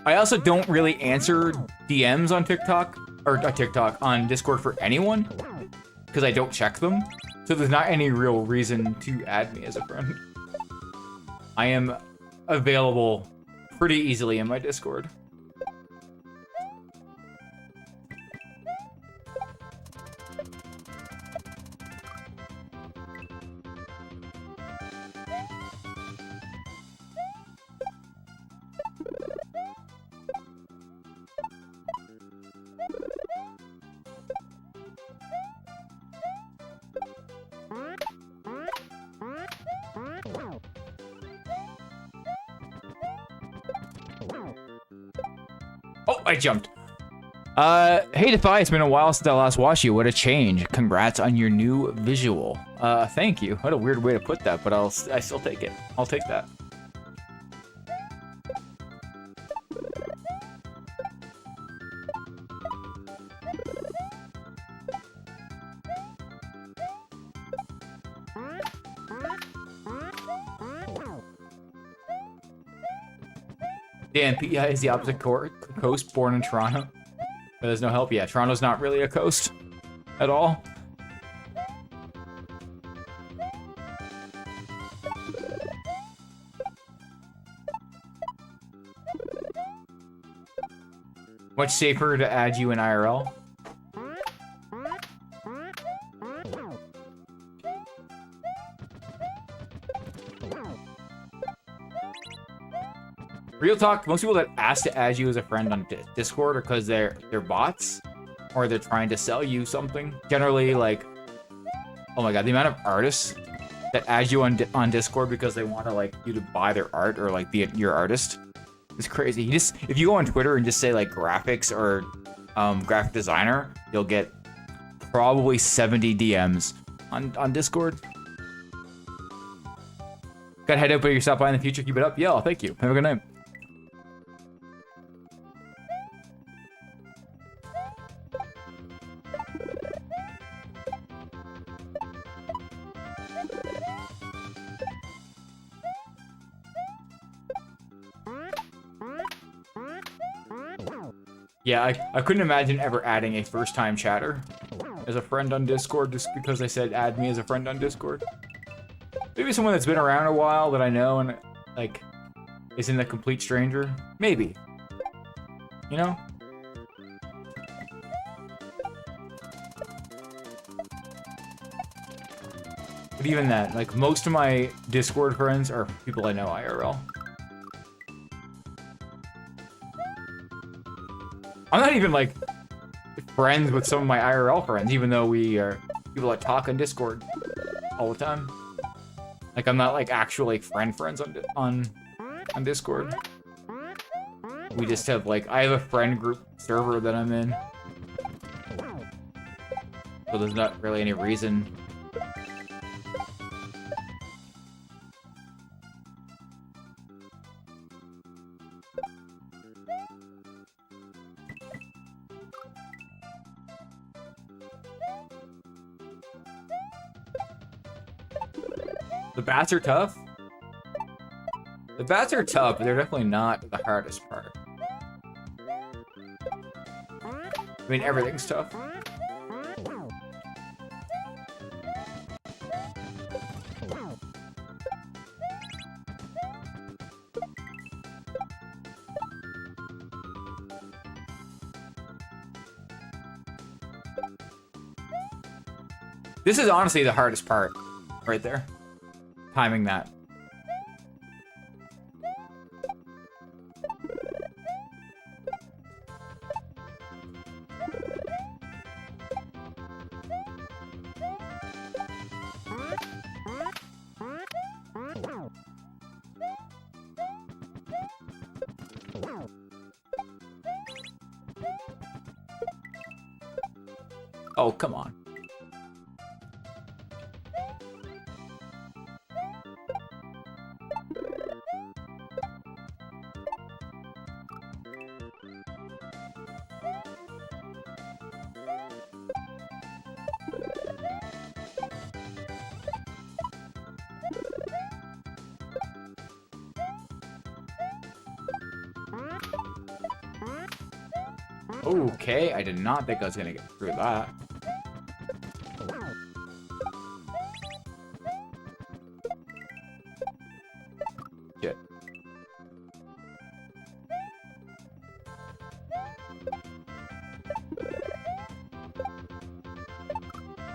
I also don't really answer DMs on TikTok, or on Discord for anyone, because I don't check them. So there's not any real reason to add me as a friend. I am available pretty easily in my Discord. Oh, I jumped. Hey Defy, it's been a while since I last watched you. What a change. Congrats on your new visual. Thank you. What a weird way to put that, but I still take it. I'll take that. Damn, PEI is the opposite coast, born in Toronto. But there's no help yet. Toronto's not really a coast at all. Much safer to add you in IRL. Real talk, most people that ask to add you as a friend on Discord are because they're bots, or they're trying to sell you something. Generally, like, oh my god, the amount of artists that add you on Discord because they want to like you to buy their art or like be your artist is crazy. If you go on Twitter and just say like graphics or graphic designer, you'll get probably 70 DMs on Discord. Gotta head out, but you stop by in the future. Keep it up. Yeah, thank you. Have a good night. Yeah, I couldn't imagine ever adding a first-time chatter as a friend on Discord just because I said add me as a friend on Discord. Maybe someone that's been around a while that I know and, like, isn't a complete stranger. Maybe. You know? But even that, like, most of my Discord friends are people I know IRL. I'm not even, like, friends with some of my IRL friends, even though we are people that talk on Discord all the time. Like, I'm not, like, actually friends on Discord. We just have, like, I have a friend group server that I'm in. So there's not really any reason. The bats are tough? The bats are tough, but they're definitely not the hardest part. I mean, everything's tough. This is honestly the hardest part, right there. Timing that. Oh, come on. Okay, I did not think I was gonna get through that. Shit.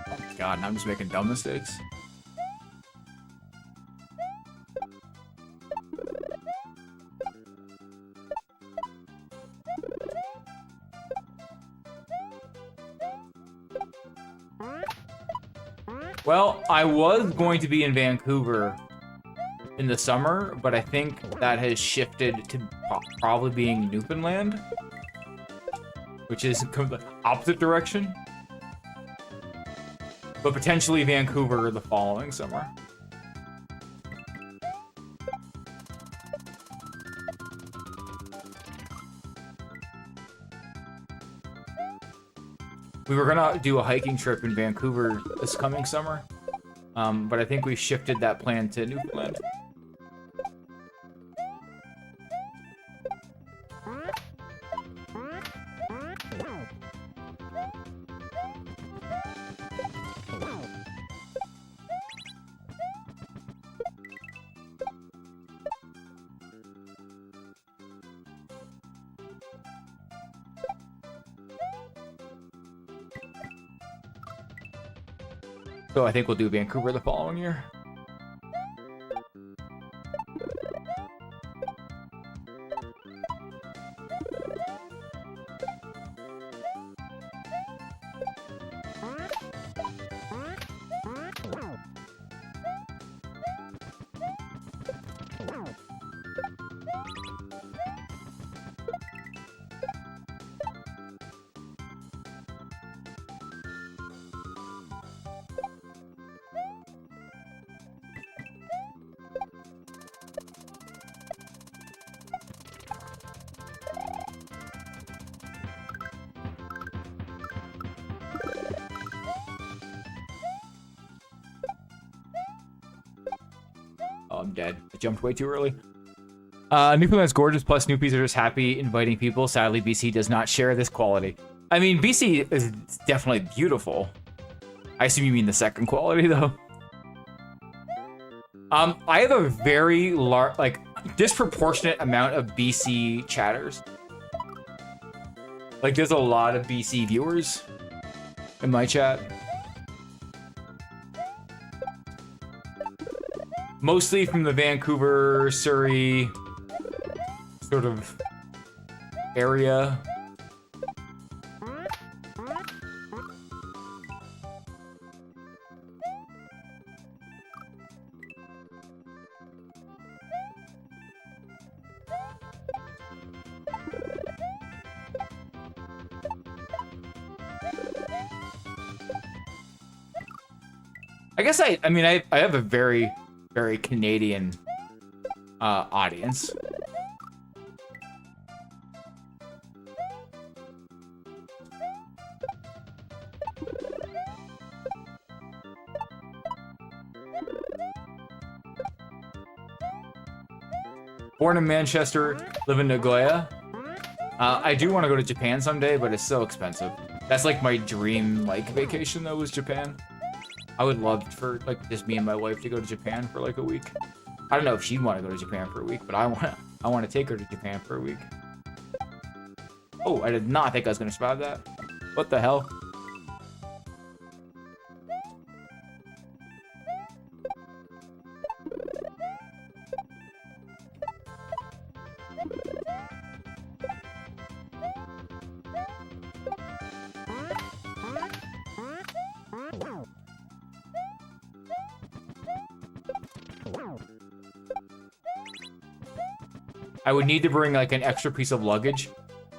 Oh god, now I'm just making dumb mistakes. Well, I was going to be in Vancouver in the summer, but I think that has shifted to probably being Newfoundland, which is the opposite direction. But potentially Vancouver the following summer. We were gonna do a hiking trip in Vancouver this coming summer, but I think we shifted that plan to Newfoundland. So I think we'll do Vancouver the following year. Oh, I'm dead. I jumped way too early. Newfoundland's gorgeous, plus Newpies are just happy inviting people. Sadly, BC does not share this quality. I mean, BC is definitely beautiful. I assume you mean the second quality, though. I have a very large, like, disproportionate amount of BC chatters. Like, there's a lot of BC viewers in my chat. Mostly from the Vancouver, Surrey sort of area. I guess I mean, I have a very, very Canadian audience. Born in Manchester, live in Nagoya. I do want to go to Japan someday, but it's so expensive. That's like my dream like vacation though, was Japan. I would love for like just me and my wife to go to Japan for like a week. I don't know if she'd want to go to Japan for a week, but I want to take her to Japan for a week. Oh, I did not think I was gonna survive that. What the hell? I would need to bring like an extra piece of luggage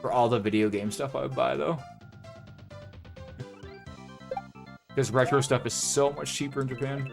for all the video game stuff I would buy though. Because retro stuff is so much cheaper in Japan.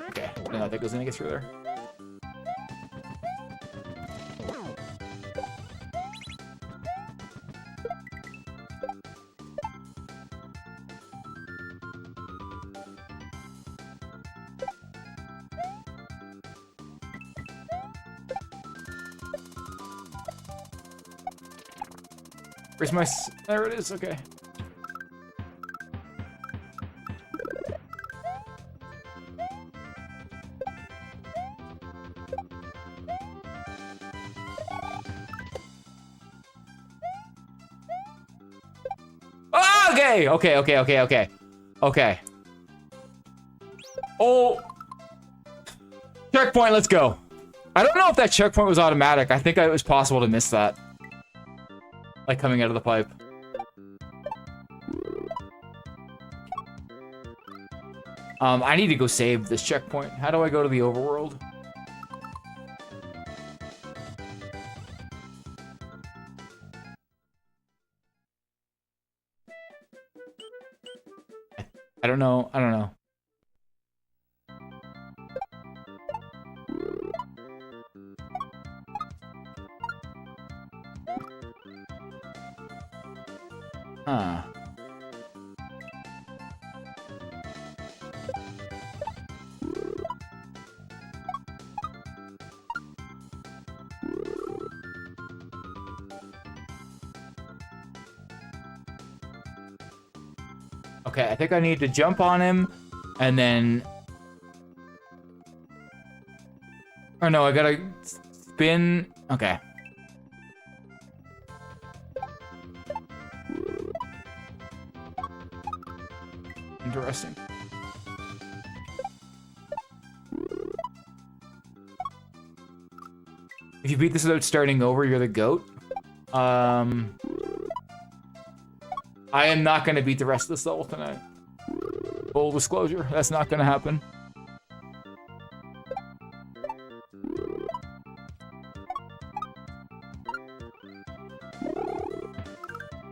Okay, I don't think I was gonna get through there. Where's my... There it is, okay. Okay. Oh! Checkpoint, let's go. I don't know if that checkpoint was automatic. I think it was possible to miss that. Like coming out of the pipe. I need to go save this checkpoint. How do I go to the overworld? I don't know. Huh. Okay, I think I need to jump on him, and then... Or no, I gotta spin... Okay. Interesting. If you beat this without starting over, you're the GOAT. I am not gonna beat the rest of this level tonight. Full disclosure, that's not gonna happen.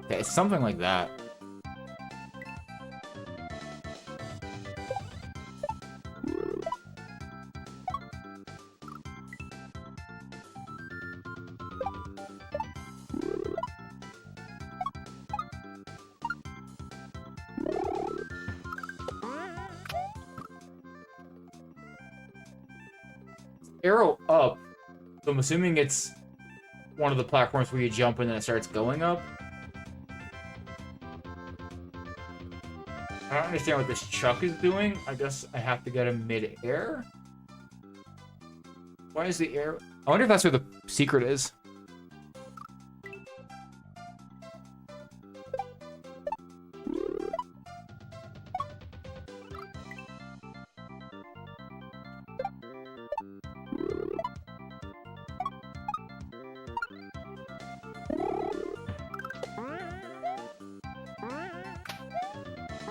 Okay, it's something like that. Arrow up. So I'm assuming it's one of the platforms where you jump and then it starts going up. I don't understand what this chuck is doing. I guess I have to get him mid-air? Why is the air... I wonder if that's where the secret is.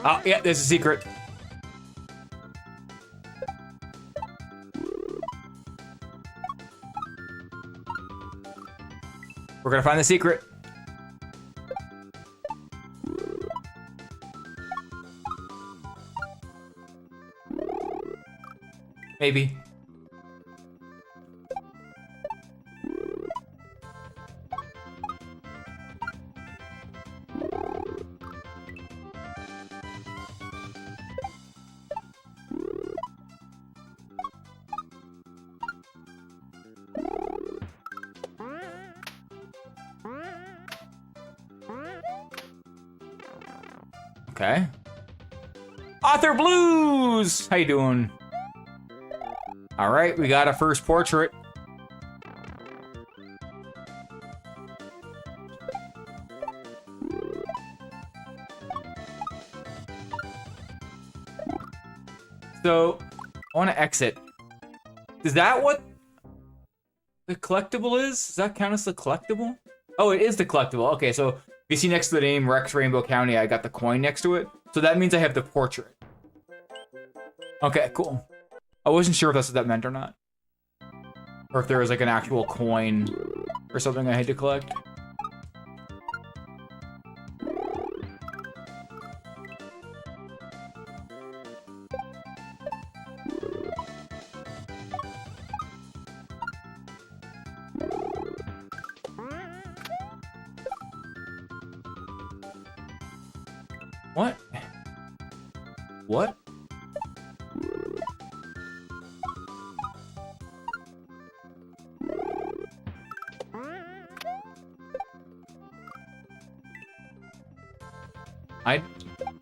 Oh, yeah, there's a secret. We're gonna find the secret. Maybe. Okay. Author Blues! How you doing? All right, we got a first portrait. So, I want to exit. Is that what the collectible is? Does that count as the collectible? Oh, it is the collectible. Okay, so you see next to the name Rex Rainbow County, I got the coin next to it. So that means I have the portrait. Okay, cool. I wasn't sure if that's what that meant or not. Or if there was like an actual coin or something I had to collect. What? What?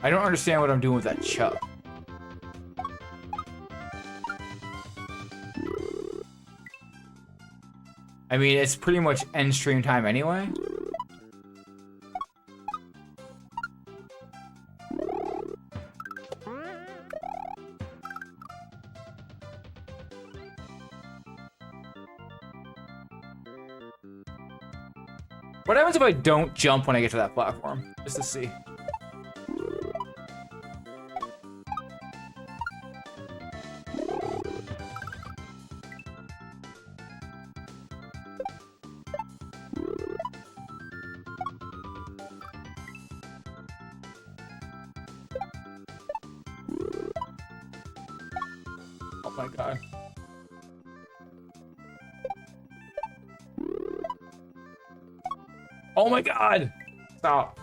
I don't understand what I'm doing with that chuck. I mean, it's pretty much end stream time anyway. What happens if I don't jump when I get to that platform? Just to see. Oh my god. Oh my god! Stop.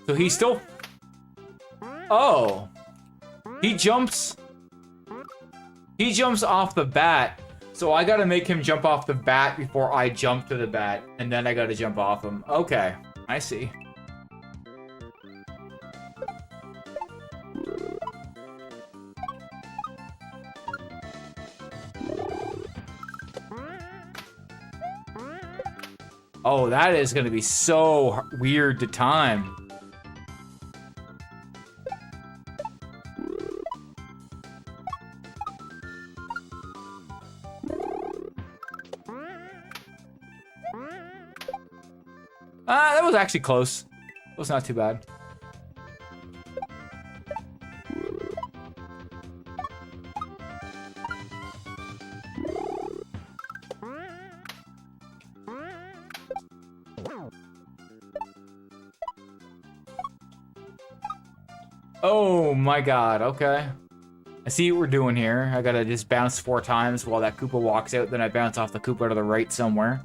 So he's still... Oh. He jumps off the bat, so I gotta make him jump off the bat before I jump to the bat, and then I gotta jump off him. Okay, I see. Oh, that is gonna be so weird to time. That was actually close. It was not too bad. Oh my god, okay. I see what we're doing here. I gotta just bounce 4 times while that Koopa walks out, then I bounce off the Koopa to the right somewhere.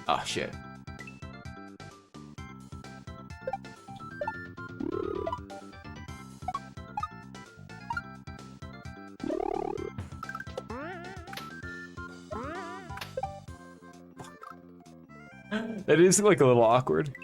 Oh, shit. That is like a little awkward.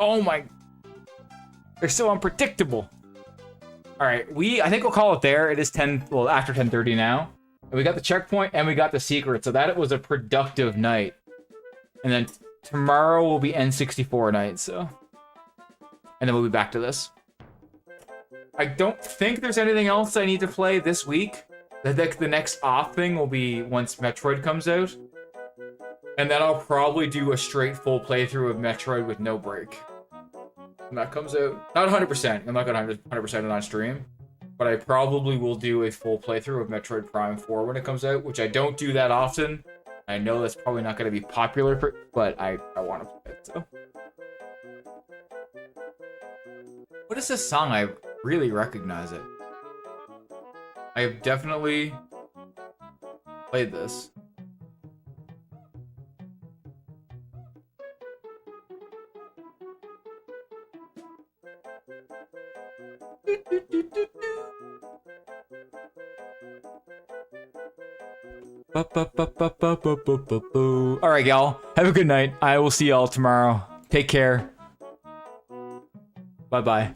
Oh my... They're so unpredictable. Alright, I think we'll call it there. It is 10, well, after 10:30 now. And we got the checkpoint and we got the secret, so that was a productive night. And then tomorrow will be N64 night, so... And then we'll be back to this. I don't think there's anything else I need to play this week. The next off thing will be once Metroid comes out. And then I'll probably do a straight full playthrough of Metroid with no break. When that comes out. Not 100%. I'm not gonna 100% it on stream. But I probably will do a full playthrough of Metroid Prime 4 when it comes out, which I don't do that often. I know that's probably not going to be popular, but I want to play it, so. What is this song? I really recognize it. I have definitely played this. Alright, y'all. Have a good night. I will see y'all tomorrow. Take care. Bye-bye.